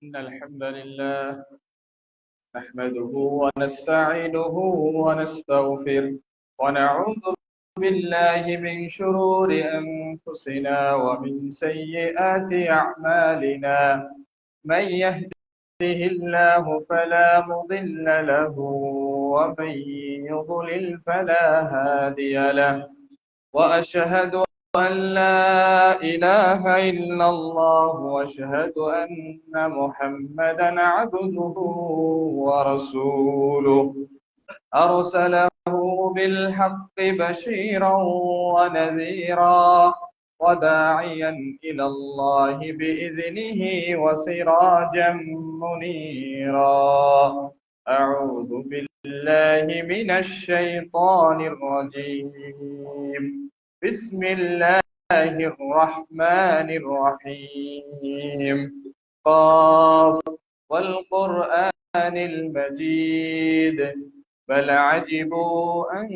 إن الحمد لله نحمده ونستعينه ونستغفره ونعوذ بالله من شرور أنفسنا ومن سيئات أعمالنا. من يهده الله فلا مضل له ومن يضلل فلا هادي له. وأشهد أن لا إله إلا الله وأشهد أن محمدا عبده ورسوله أرسله بالحق بشيرا ونذيرا وداعيا إلى الله بإذنه وسراجا منيرا. أعوذ بالله من الشيطان الرجيم. بسم الله الرحمن الرحيم. قاف والقرآن المجيد بل عجبوا أن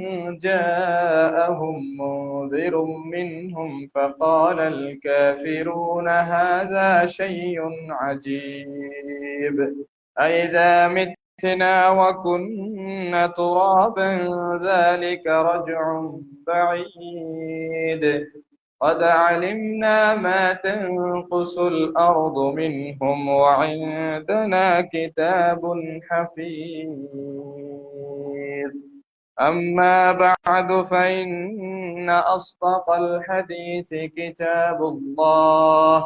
جاءهم منذر منهم فقال الكافرون هذا شيء عجيب أإذا متنا وكنا ترابا ذلك رجع بعيد قد علمنا ما تنقص الأرض منهم وعندنا كتاب حفيظ. أما بعد فإن أصدق الحديث كتاب الله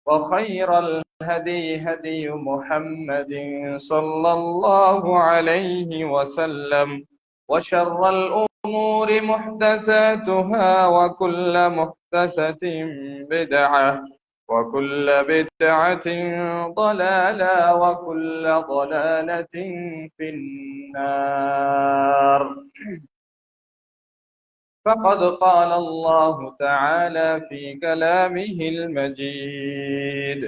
وخير الهدي هدي محمد صلى الله عليه وسلم وشر الأمور محدثاتها وكل محدثة بدعة وكل بدعة ضلالة وكل ضلالة في النار. فقد قال الله تعالى في كلامه المجيد: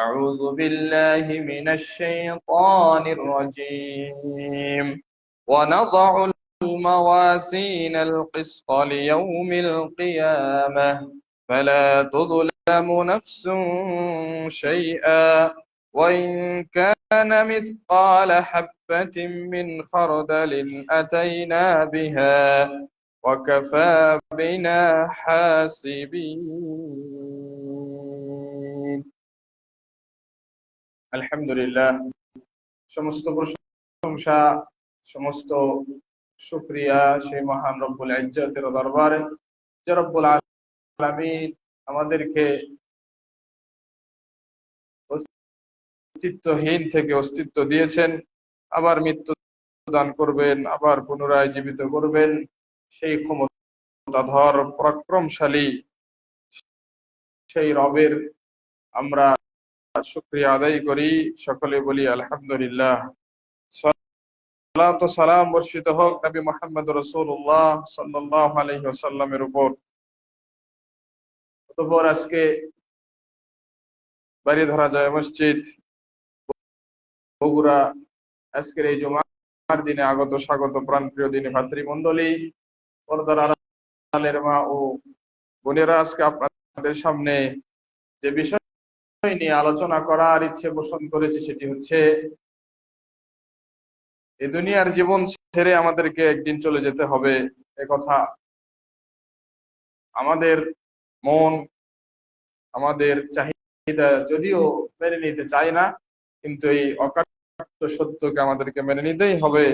أعوذ بالله من الشيطان الرجيم. ونضع الموازين القسط ليوم القيامة فلا تظلم نفس شيئا وإن كان مثقال حبة من خردل أتينا بها وكفى بنا حاسبين। আলহামদুলিল্লাহ, সমস্ত প্রশংসা সমস্ত শুকরিয়া সেই মহান রব্বুল ইজ্জতের দরবারে যে রব্বুল আলামিন আমাদেরকে অস্তিত্বহীন থেকে অস্তিত্ব দিয়েছেন, আবার মৃত্যু দান করবেন, আবার পুনরায় জীবিত করবেন। সেই ক্ষমতাধর পরাক্রমশালী সেই রবের আমরা শুকরিয়া আদায় করি, সকলে বলি আলহামদুলিল্লাহ। সালাত ও সালাম বর্ষিত হোক নবী মুহাম্মদ রাসূলুল্লাহ সাল্লাল্লাহু আলাইহি ওয়াসাল্লামের উপর। অতঃপর আজকে বাড়িধারা জামে মসজিদ বগুড়া আজকের এই জুমার দিনে আগত স্বাগত প্রাণপ্রিয় দিনী ভাতৃমণ্ডলী, পর্দার আড়ালের মা ও বোনেরা, আজকে আপনাদের সামনে যে বিষয় নিয়ে আলোচনা করার ইচ্ছে পোষণ করেছি সেটি হচ্ছে এই দুনিয়ার জীবন ছেড়ে আমাদেরকে একদিন চলে যেতে হবে। একথা আমাদের মন, আমাদের চাহিদা যদিও মেনে নিতে চায় না, কিন্তু এই অকাট্য সত্যকে আমাদেরকে মেনে নিতেই হবে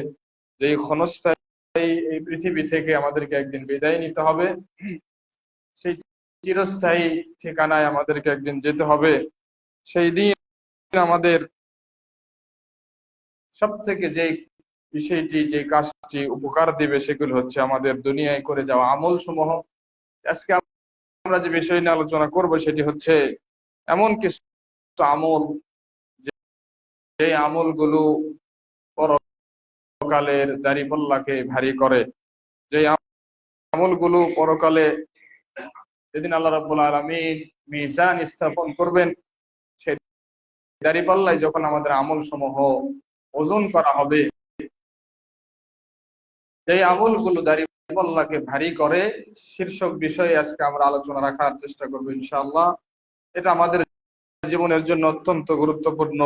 যে এই ক্ষণস্থায়ী এই পৃথিবী থেকে আমাদেরকে একদিন বিদায় নিতে হবে। সেই চিরস্থায়ী ঠিকানায় আমাদেরকে একদিন যেতে হবে। সেই দিন আমাদের সব থেকে যে বিষয়টি, যে কাজটি উপকার দিবে সেগুলো হচ্ছে আমাদের দুনিয়ায় করে যাওয়া আমল সমূহ। আজকে আমরা যে বিষয় নিয়ে আলোচনা করব সেটি হচ্ছে এমন কিছু আমল যে আমলগুলো পরকালের দাড়িপাল্লাকে ভারী করে, যে আমলগুলো পরকালে যেদিন আল্লাহ রাব্বুল আলামিন মিজান স্থাপন করবেন, সেই দাড়িপাল্লায় যখন আমাদের আমল সমূহ ওজন করা হবে, এই আমলগুলো দাড়িপাল্লাকে ভারী করে, শীর্ষক বিষয়ে আজকে আমরা আলোচনা রাখার চেষ্টা করবো ইনশাআল্লাহ। এটা আমাদের জীবনের জন্য অত্যন্ত গুরুত্বপূর্ণ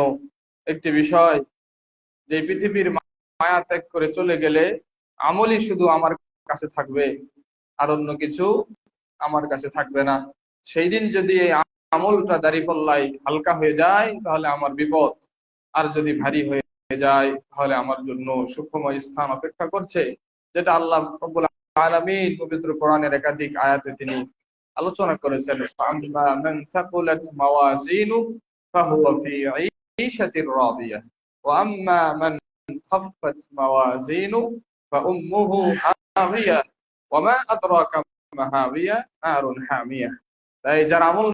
একটি বিষয়, যে পৃথিবীর মায়া ত্যাগ করে চলে গেলে আমলই শুধু আমার কাছে থাকবে, আর অন্য কিছু আমার কাছে থাকবে না। সেই দিন যদি এই আমলটা দাঁড়িপাল্লায় হালকা হয়ে যায় তাহলে আমার বিপদ, আর যদি ভারী হয়ে যায় তাহলে আমার জন্য সুখময় স্থান অপেক্ষা করছে, যেটা আল্লাহ রাব্বুল আলামিন পবিত্র কোরআনের একাধিক আয়াতে তিনি আলোচনা করেছেন। ফাআম্মা মান সাকুলাত মাওয়াজিনু ফাহুয়া ফি ঈশাতির রাদিয়াহ ওয়া আম্মা মান খাফফাত মাওয়াজিনু ফাউম্মুহু হাবিয়া ওয়া মা আদরাকা মা হাবিয়া নারুন হামিয়া। তাই যার আমল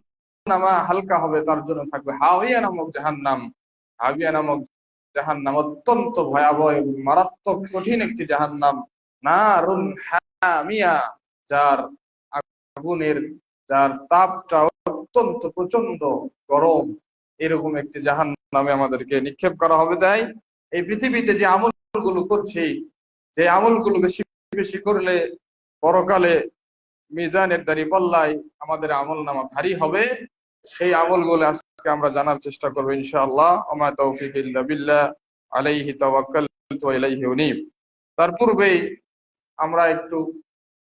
নামা হালকা হবে তার জন্য থাকবে হাবিয়া নামক জাহান্নাম। হাবিয়া নামক জাহান্নাম অত্যন্ত ভয়াবহ এবং মারাত্মক কঠিন একটি জাহান্নাম। নারুন হামিয়া, যার আগুনের যার তাপটা অত্যন্ত প্রচন্ড গরম, এরকম একটি জাহান্নামে আমাদেরকে নিক্ষেপ করা হবে। তাই এই পৃথিবীতে যে আমলগুলো করছি, যে আমলগুলো বেশি বেশি করলে পরকালে মিজানের দাঁড়িপাল্লায় আমাদের আমল নামা ভারী হবে, সেই আমলগুলো আজকে আমরা জানার চেষ্টা করবো ইনশাআল্লাহ। ওমা তাওফীক ইল্লা বিল্লাহ, আলাইহি তাওয়াক্কালতু ওয়া ইলাইহি উনীব। তার পূর্বেই আমরা একটু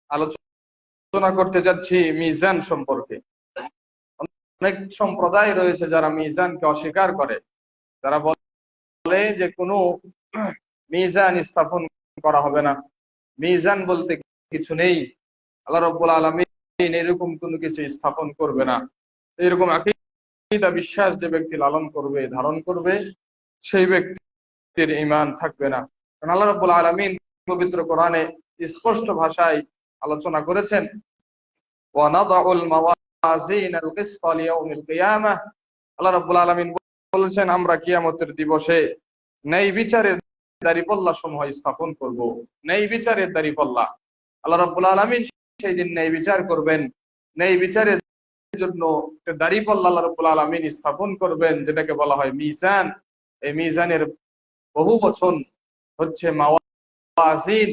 আলোচনা করতে যাচ্ছি মিজান সম্পর্কে। অনেক সম্প্রদায় রয়েছে যারা মিজানকে অস্বীকার করে, যারা বলে যে কোনো মিজান স্থাপন করা হবে না, মিজান বলতে কিছু নেই, আল্লাহ রাব্বুল আলামিন এরকম কোনো কিছু স্থাপন করবে না। এরকম আকীদা বিশ্বাস যে ব্যক্তি লালন করবে, ধারণ করবে, সেই ব্যক্তির ঈমান থাকবে না। কারণ আল্লাহ রাব্বুল আলামিন পবিত্র কোরআনে স্পষ্ট ভাষায় আলোচনা করেছেন, ওয়া নাদাউল মাওয়াজিনাল কিসতা লিয়াউমিল কিয়ামাহ। আল্লাহ রাব্বুল আলামিন বলেছেন, আমরা কিয়ামতের দিবসে ন্যায় বিচারের দাঁড়িপাল্লা সমূহ স্থাপন করব। ন্যায় বিচারের দাঁড়িপাল্লা, আল্লাহ রাব্বুল আলামিন সেই দিন ন্যায় বিচার করবেন। ন্যায় বিচারের জন্য একটা দাঁড়িপাল্লা আল্লাহ রাব্বুল আলামিন স্থাপন করবেন, যেটাকে বলা হয় মিজান। এই মিজানের বহু বচন হচ্ছে মাওয়াজিন।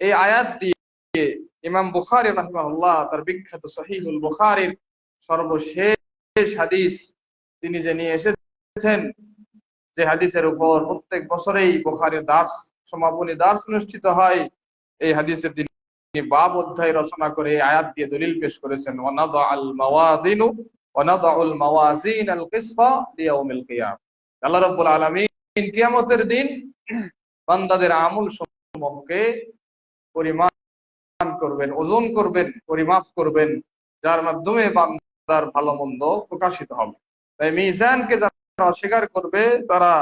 এই আয়াত দিয়ে ইমাম বুখারী রাহিমাহুল্লাহ তার বিখ্যাত সহিহুল বুখারীর সর্বশেষ হাদিস তিনি যে নিয়ে এসেছেন, যে হাদিসের উপর প্রত্যেক বছরেই বুখারীর দার্স, সমাপনী দার্স অনুষ্ঠিত হয়, এই হাদিসে তিনি বাব অধ্যায় রচনা করে আয়াত দিয়ে দলিল পেশ করেছেন, ওয়া নাদাউল মাওয়াজিনু ওয়া নাদাউল মাওয়াজিনাল কিসতা লিয়াউমিল কিয়ামাহ। আল্লাহ রাব্বুল আলামিন কিয়ামতের দিন বান্দাদের আমল সমূহকে পরিমাণ করবেন, ওজন করবেন, পরিমাপ করবেন, যার মাধ্যমে বান্দার ভালো মন্দ প্রকাশিত হবে। তাই মিজানকে যারা অস্বীকার করবে তারা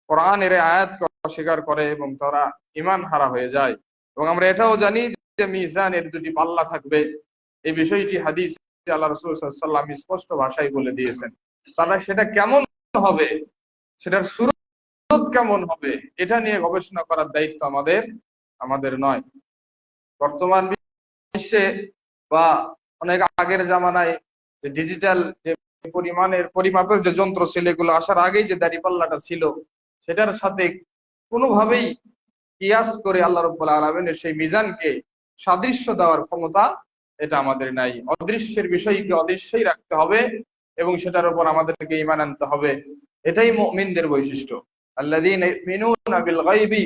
কোরআনের আয়াতকে অস্বীকার করে এবং তারা ঈমান হারা হয়ে যায়। এবং আমরা এটাও জানি যে মিজানের দুটি পাল্লা থাকবে, এই বিষয়টি হাদিসে আল্লাহ রাসূল সাল্লাল্লাহু আলাইহি ওয়াসাল্লাম স্পষ্ট ভাষায় বলে দিয়েছেন। তারা সেটা কেমন হবে, সেটার সুরত কেমন হবে, এটা নিয়ে গবেষণা করার দায়িত্ব আমাদের নয়। বর্তমান বিশ্বে বা অনেক আগের জামানায় যে ডিজিটাল যে পরিমাপের যে যন্ত্র ছিল, এগুলো আসার আগেই যে দাঁড়িপাল্লাটা ছিল, সেটার সাথে কোনোভাবেই কিয়াস করে আল্লাহ রাব্বুল আলামিনের সেই মিজানকে সাদৃশ্য দেওয়ার ক্ষমতা এটা আমাদের নাই। অদৃশ্যের বিষয়কে অদৃশ্যই রাখতে হবে এবং সেটার উপর আমাদেরকে ঈমান আনতে হবে। এটাই মুমিনদের বৈশিষ্ট্য। আল্লাযীনা ইউমিনুনা বিল গায়বি,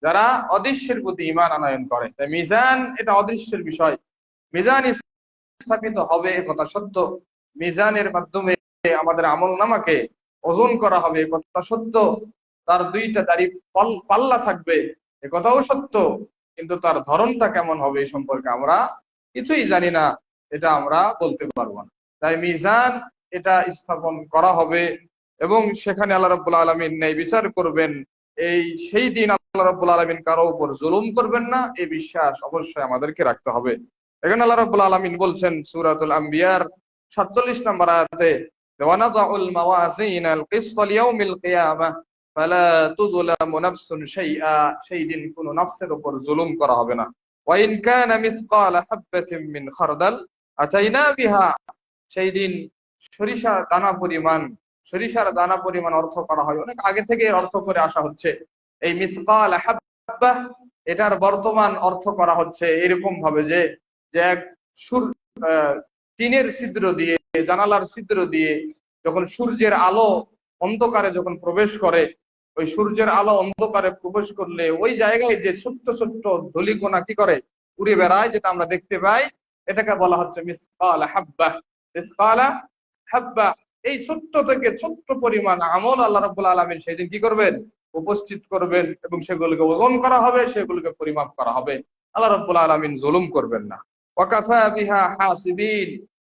যারা অদৃশ্যের প্রতি ঈমান আনয়ন করে। তাই মিজান এটা অদৃশ্যের বিষয়, মিজান স্থাপিত হবে এ কথা সত্য, মিজানের মাধ্যমে আমাদের আমলনামাকে ওজন করা হবে এ কথা সত্য, তার দুইটা দাড়ি পাল্লা থাকবে এ কথাও সত্য, কিন্তু তার ধরনটা কেমন হবে এই সম্পর্কে আমরা কিছুই জানি না, এটা আমরা বলতে পারবো না। তাই মিজান এটা স্থাপন করা হবে এবং সেখানে আল্লাহ রাব্বুল আলামিন ন্যায় বিচার করবেন। সেই দিন আল্লাহ রাব্বুল আলামিন কারো উপর জুলুম করবেন না, এই বিশ্বাস অবশ্যই আমাদেরকে রাখতে হবে। এখানে আল্লাহ রাব্বুল আলামিন বলছেন সূরাতুল আম্বিয়ার 47 নম্বর আয়াতে, ওয়া নাদাউল মাওয়াজিনাল কিসতা লিয়াউমিল কিয়ামাহ ফালা তুযলামু নাফসুন শাইআ, সেই দিন কোন নফসের উপর জুলুম করা হবে না। ওয়া ইন কানা মিসকালা হাববাতিন মিন খারদাল আতাইনা বিহা, সেই দিন সরিষার দানা পরিমাণ অর্থ করা হয়, অনেক আগে থেকে অর্থ করে আসা হচ্ছে। এই মিসকাল হাব্বাহ এটার বর্তমান অর্থ করা হচ্ছে এরকম ভাবে যে এক টিনের ছিদ্র দিয়ে, জানালার ছিদ্র দিয়ে যখন সূর্যের আলো অন্ধকারে যখন প্রবেশ করে, ওই সূর্যের আলো অন্ধকারে প্রবেশ করলে ওই জায়গায় যে ছোট্ট ছোট্ট ধূলিকণা কি করে উড়ে বেড়ায়, যেটা আমরা দেখতে পাই, এটাকে বলা হচ্ছে মিসকালা হাব্বা। মিসকালা হাব্বা, এই ছোট্ট থেকে ছোট্ট পরিমাণ আমল আল্লাহ রাব্বুল আলামিন সেদিন কি করবেন, উপস্থিত করবেন, এবং সেগুলোকে ওজন করা হবে, সেগুলোকে পরিমাপ করা হবে। আল্লাহ রাব্বুল আলামিন জুলুম করবেন না। ওয়াকাফা বিহা হাসিবিন,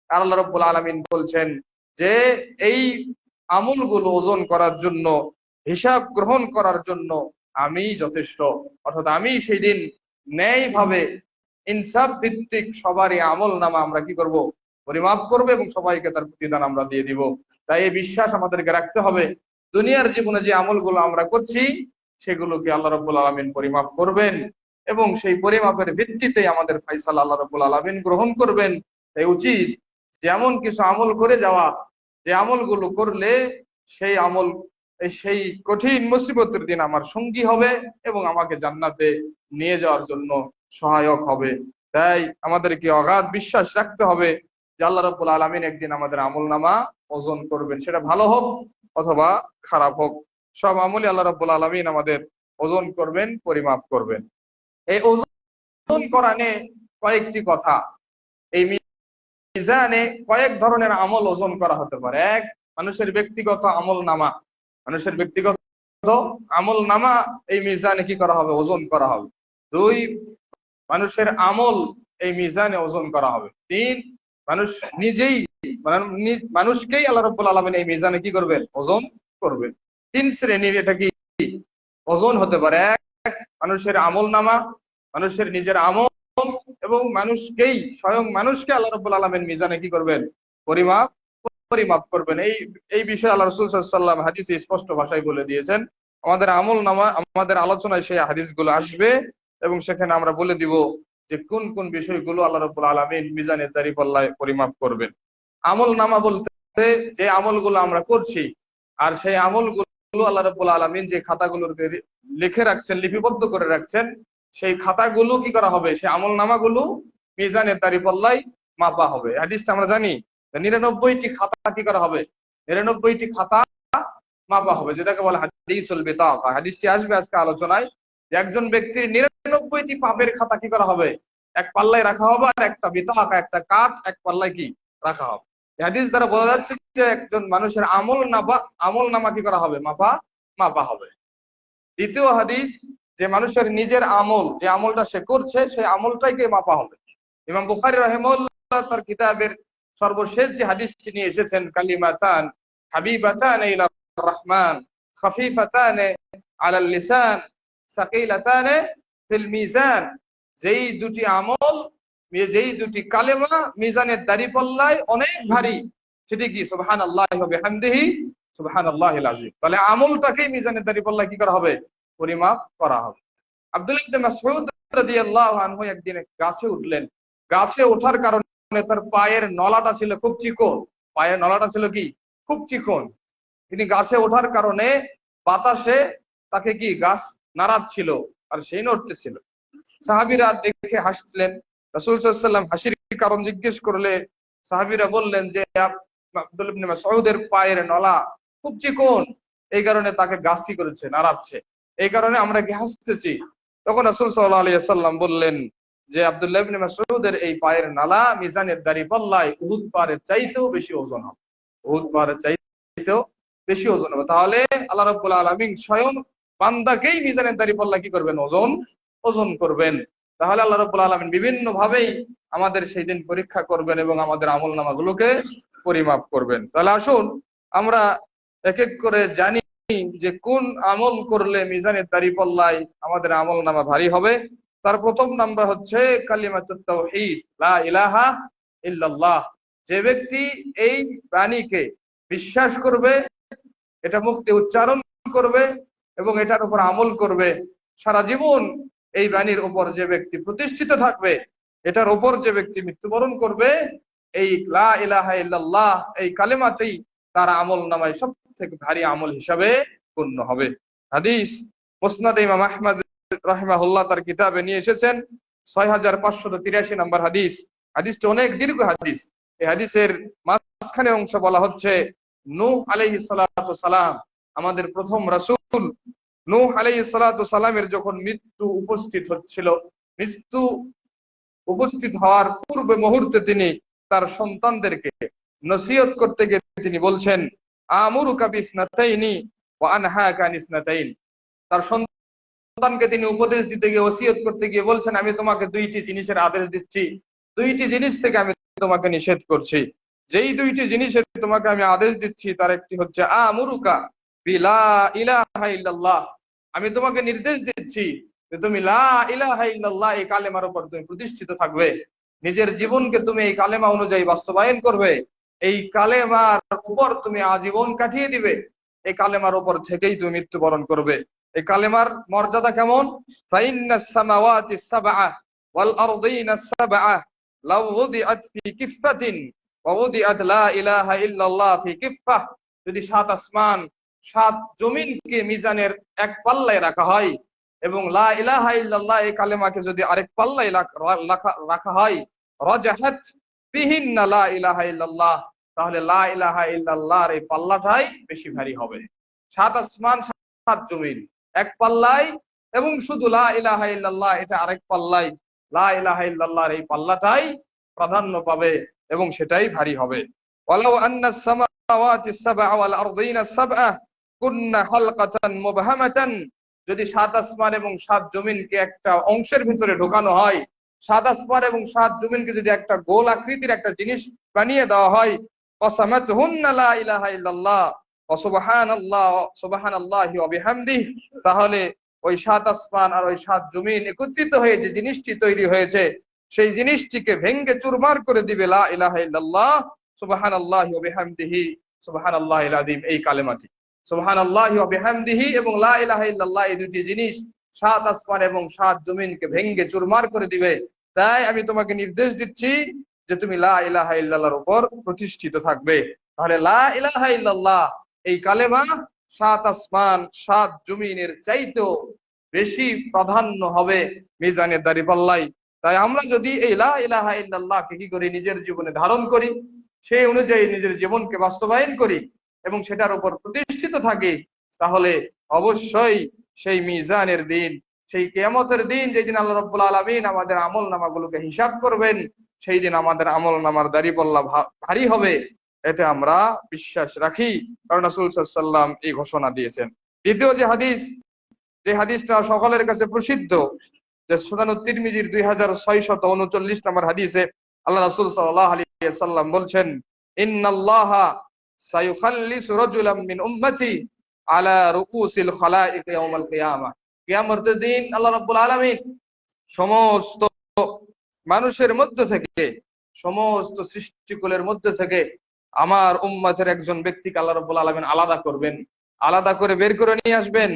আল্লাহ রাব্বুল আলামিন বলছেন যে এই আমলগুলো ওজন করার জন্য, হিসাব গ্রহণ করার জন্য আমি যথেষ্ট। অর্থাৎ আমি সেই দিন ন্যায়ভাবে ইনসাফ ভিত্তিক সবারই আমল নামা আমরা কি করব, পরিমাপ করবো, এবং সবাইকে তার প্রতিদান আমরা দিয়ে দিব। তাই এই বিশ্বাস আমাদেরকে রাখতে হবে, দুনিয়ার জীবনে যে আমলগুলো আমরা করছি সেগুলোকে আল্লাহ রাব্বুল আলামিন পরিমাপ করবেন, এবং সেই পরিমাপের ভিত্তিতে আমাদের ফয়সালা আল্লাহ রাব্বুল আলামিন গ্রহণ করবেন। তাই উচিত যেমন কিছু আমল করে যাওয়া, যে আমলগুলো করলে সেই আমল সেই কঠিন মুসিবতের দিন আমার সঙ্গী হবে এবং আমাকে জান্নাতে নিয়ে যাওয়ার জন্য সহায়ক হবে। তাই আমাদেরকে অগাধ বিশ্বাস রাখতে হবে যে আল্লাহ রাব্বুল আলামিন একদিন আমাদের আমলনামা ওজন করবেন, সেটা ভালো হোক অথবা খারাপ হোক, সব আমলই আল্লাহ রাব্বুল আলামিন আমাদের ওজন করবেন, পরিমাপ করবেন। এই ওজন করা নিয়ে কয়েকটি কথা। এই মিজানে কয়েক ধরনের আমল ওজন করা হতে পারে। এক, মানুষের ব্যক্তিগত আমল নামা, মানুষের ব্যক্তিগত আমল নামা এই মিজানে কি করা হবে, ওজন করা হবে। দুই, মানুষের আমল এই মিজানে ওজন করা হবে। তিন, মানুষ নিজেই মানুষকেই আল্লাহ রাব্বুল আলামিন এই মিজানে কি করবেন, ওজন করবেন। তিন শ্রেণীর এটা কি ওজন হতে পারে। এক, মানুষের আমল নামা, মানুষের নিজের আমল, এবং মানুষকেই, স্বয়ং মানুষকে আল্লাহ রাব্বুল আলামিন মিজানে কি করবেন, পরিমাপ করবেন। এই বিষয়ে আল্লাহ রাসূল সাল্লাল্লাহু আলাইহি ওয়াসাল্লাম হাদিসে স্পষ্ট ভাষায় বলে দিয়েছেন। আমাদের আমল নামা, আমাদের আলোচনায় সেই হাদিসগুলো আসবে, এবং সেখানে আমরা বলে দিব যে কোন কোন বিষয়গুলো আল্লাহ রাব্বুল আলামিন মিজানের দাঁড়িপাল্লায় পরিমাপ করবেন। আমল নামা বলতে যে আমলগুলো আমরা করছি, আর সেই আমলগুলো আল্লাহ রাব্বুল আলামিন যে খাতাগুলোকে লিখে রাখছেন, লিপিবদ্ধ করে রাখছেন, সেই খাতাগুলো কি করা হবে, সেই আমল নামাগুলো মিজানের দাঁড়িপাল্লায় মাপা হবে। হাদিসটা আমরা জানি, 99টি খাতা কি করা হবে, 99টি খাতা মাপা হবে, যেটাকে বলে হাদিসুল বিতাকা। হাদিসটি আসবে আজকে আলোচনায়। একজন ব্যক্তির 99টি পাপের খাতা কি করা হবে, এক পাল্লায় রাখা হবে, আর একটা বিতাকা, একটা কাঠ এক পাল্লায় কি রাখা হবে। হাদিস দ্বারা বোঝা যাচ্ছে যে একজন মানুষের আমল নামা কি করা হবে, মাপা হবে। দ্বিতীয় হাদিস, যে মানুষের নিজের আমল, যে আমলটা সে করছে সেই আমলটাকে মাপা হবে। ইমাম বুখারী রাহিমাহুল্লাহ তার কিতাবের সর্বশেষ যে হাদিসটি নিয়ে এসেছেন, কালিমাতান হাবিবাতান ইলার রহমান খাফিফাতান আলাল লিসান সাকিলাতান ফিল মিজান, যেই দুটি আমল, যেই দুটি কালেমা মিজানের দাঁড়িপাল্লায় অনেক ভারী, সেটি কি সুবহানাল্লাহি ওয়া বিহামদিহি সুবহানাল্লাহিল আযীম। তাহলে আমলটাকেই মিজানের দাঁড়িপাল্লায় কি করা হবে, পরিমাপ করা হবে। আব্দুল্লাহ ইবনে মাসউদ রাদিয়াল্লাহু আনহু একদিন গাছে উঠলেন। গাছে ওঠার কারণে তার পায়ের নলাটা ছিল খুব চিকন, পায়ের নলাটা ছিল কি খুব চিকন। তিনি গাছে ওঠার কারণে বাতাসে তাকে কি গাছ নাড়াচ্ছিল, আর সেই নড়তেছিল। সাহাবীরা দেখে হাসছিলেন। রাসূল সাল্লাল্লাহু আলাইহি ওয়াসাল্লাম হাসির কারণ জিজ্ঞেস করলে সাহাবীরা বললেন যে আব্দুল্লাহ ইবনে মাসউদের পায়ের নলা খুব চিকন, এই কারণে তাকে গাছ কি করেছে, নাড়াচ্ছে, এই কারণে আমরা কি হাসতেছি। তখন রাসূল সাল্লাল্লাহু আলাইহি ওয়াসাল্লাম বললেন যে আব্দুল্লাহ ইবনে মাসউদের এই পায়ের নালা মিজানের দাঁড়িপাল্লায় উহুদ পাহাড়ের চাইতেও বেশি ওজন হবে, উহুদ পাহাড়ের চাইতেও বেশি ওজন হবে। তাহলে আল্লাহ রাব্বুল আলামিন স্বয়ং বান্দাকেই মিজানের দাঁড়িপাল্লা কি করবেন, ওজন করবেন। তাহলে আল্লাহ রাব্বুল আলামিন বিভিন্ন ভাবেই আমাদের সেই দিন পরীক্ষা করবেন এবং আমাদের আমলনামাগুলোকে পরিমাপ করবেন। তাহলে আসুন আমরা এক এক করে জানি যে কোন আমল করলে মিজানের দাঁড়িপাল্লায় আমাদের আমলনামা ভারী হবে। তার প্রথম নাম্বার হচ্ছে কালিমাতুত তাওহীদ, লা ইলাহা ইল্লাল্লাহ। যে ব্যক্তি এই বাণীকে বিশ্বাস করবে, এটা মুখ দিয়ে উচ্চারণ করবে এবং এটার উপর আমল করবে, সারা জীবন এই বাণীর উপর যে ব্যক্তি প্রতিষ্ঠিত থাকবে, এটার উপর যে ব্যক্তি মৃত্যুবরণ করবে, এই লা ইলাহা ইল্লাল্লাহ এই কালেমাতেই তার আমল নামায় সব থেকে ভারী আমল হিসাবে গণ্য হবে। হাদিস মুসনাদ ইমাম আহমদ রাহিমাহুল্লাহ তার কিতাবে নিয়ে এসেছেন 6583 নম্বর হাদিস। হাদিসটা অনেক দীর্ঘ হাদিস। এই হাদিসের মাঝখানে অংশ বলা হচ্ছে নূহ আলাইহিস সালাতু সালাম, আমাদের প্রথম রাসূল নূহ আলাইহিস সালাতু সালামের যখন মৃত্যু উপস্থিত হচ্ছিল, মৃত্যু উপস্থিত হওয়ার পূর্বে মুহূর্তে তিনি তার সন্তানদেরকে নসিহত করতে গিয়ে তিনি বলছেন, আমুরুকা বিসনাতাইনি ওয়া আনহাকা আনিসনাতাইন। তার সন্তানকে তিনি উপদেশ দিতে গিয়ে, ওসিয়ত করতে গিয়ে বলছেন, আমি তোমাকে দুইটি জিনিসের আদেশ দিচ্ছি, দুইটি জিনিস থেকে আমি তোমাকে নিষেধ করছি। যেই দুইটি জিনিসের তোমাকে আমি আদেশ দিচ্ছি তার একটি হচ্ছে আমুরুকা বিলা ইলাহা ইল্লাল্লাহ। আমি তোমাকে নির্দেশ দিচ্ছি যে তুমি লা ইলাহা ইল্লাল্লাহ এই কালেমার উপর তুমি প্রতিষ্ঠিত থাকবে, নিজের জীবনকে তুমি এই কালেমা অনুযায়ী বাস্তবায়ন করবে, এই কালেমার উপর তুমি আজীবন কাটিয়ে দিবে, এই কালেমার উপর থেকেই তুমি মৃত্যুবরণ করবে। এই কালেমার মর্যাদা কেমন? ফাইন্নাস সামাওয়াতি সাবআ ওয়াল আরদিনা সাবআ লাউ উদিআত ফি কিফাতিন ওয়া উদিআত লা ইলাহা ইল্লাল্লাহ ফি কিফাহ। যদি সাত আসমান সাত জমিনকে মিজানের এক পাল্লায় রাখা হয় এবং লা ইলাহা ইল্লাল্লাহ এই কালেমাকে যদি আরেক পাল্লায় রাখা হয়, রাজাহাত বিহিন্না লা ইলাহা ইল্লাল্লাহ, তাহলে লা ইলাহা ইল্লাল্লাহর এই পাল্লাটাই বেশি ভারী হবে। সাত আসমান সাত জমিন এক পাল্লায় এবং শুধু লা ইলাহা ইল্লাল্লাহ এটা আরেক পাল্লায়, লা ইলাহা ইল্লাল্লাহর এই পাল্লাটাই প্রাধান্য পাবে এবং সেটাই ভারী হবে। ওয়ালাউ আন্নাস সামাওয়াতি সাবআ ওয়াল আরদিনা সাবআ কুননা হালকাতান মুবহামাতান, যদি সাত আসমান এবং সাত জমিনকে একটা অংশের ভিতরে ঢোকানো হয়, সাত আসমান এবং সাত জমিনকে যদি একটা গোল আকৃতির একটা জিনিস বানিয়ে দেওয়া হয়, কসামাতহুন্না লা ইলাহা ইল্লাল্লাহ ওয়া সুবহানাল্লাহ সুবহানাল্লাহি ওয়া বিহামদিহি, তাহলে ওই সাত আসমান আর ওই সাত জমিন একত্রিত হয়ে যে জিনিসটি তৈরি হয়েছে সেই জিনিসটিকে ভেঙ্গে চুরমার করে দিবে লা ইলাহা ইল্লাল্লাহ সুবহানাল্লাহি ওয়া বিহামদিহি সুবহানাল্লাহিল আযীম এই কালেমাটি। সুবহানাল্লাহি ওয়া বিহামদিহি এবং লা ইলাহা ইল্লাল্লাহ এই দুটি জিনিস সাত আসমান এবং সাত জমিনকে ভেঙ্গে চুরমার করে দিবে। তাই আমি তোমাকে নির্দেশ দিচ্ছি যে তুমি লা ইলাহা ইল্লাল্লাহর উপর প্রতিষ্ঠিত থাকবে। তাহলে লা ইলাহা ইল্লাল্লাহ এই কালেমা সাত আসমান সাত জমিনের চাইতেও বেশি প্রাধান্য হবে মিজানের দাঁড়িপাল্লায়। তাই আমরা যদি এই লা ইলাহা ইল্লাল্লাহকে কি করি, নিজের জীবনে ধারণ করি, সেই অনুযায়ী নিজের জীবনকে বাস্তবায়ন করি এবং সেটার উপর প্রতিষ্ঠিত থাকি, তাহলে অবশ্যই সেই মিজানের দিন, সেই কিয়ামতের দিন, যেদিন আল্লাহ রাব্বুল আলামিন আমাদের আমল নামাগুলোকে হিসাব করবেন, সেই দিন আমাদের আমল নামার দাঁড়িপাল্লা ভারী হবে, এতে আমরা বিশ্বাস রাখি। কারণ রাসূল সাল্লাল্লাহু আলাইহি ওয়াসাল্লাম এই ঘোষণা দিয়েছেন। দ্বিতীয় যে হাদিসটা সকলের কাছে প্রসিদ্ধ, যে সুনানুত তিরমিজির 2639 নম্বর হাদিসে আল্লাহ রাসূল সাল্লাল্লাহু আলাইহি ওয়াসাল্লাম বলছেন, ইন্নাল্লাহা সায়ুখাল্লিসু রাজুলাম মিন উম্মতি আলা রুউসিল খালাইক ইয়াউমাল কিয়ামা। কিয়ামতের দিন আল্লাহ রাব্বুল আলামিন সমস্ত মানুষের মধ্যে থেকে, সমস্ত সৃষ্টিকুলের মধ্যে থেকে আমার উম্মতের একজন ব্যক্তিকে আল্লাহ রাব্বুল আলামিন আলাদা করবেন, আলাদা করে বের করে নিয়ে আসবেন।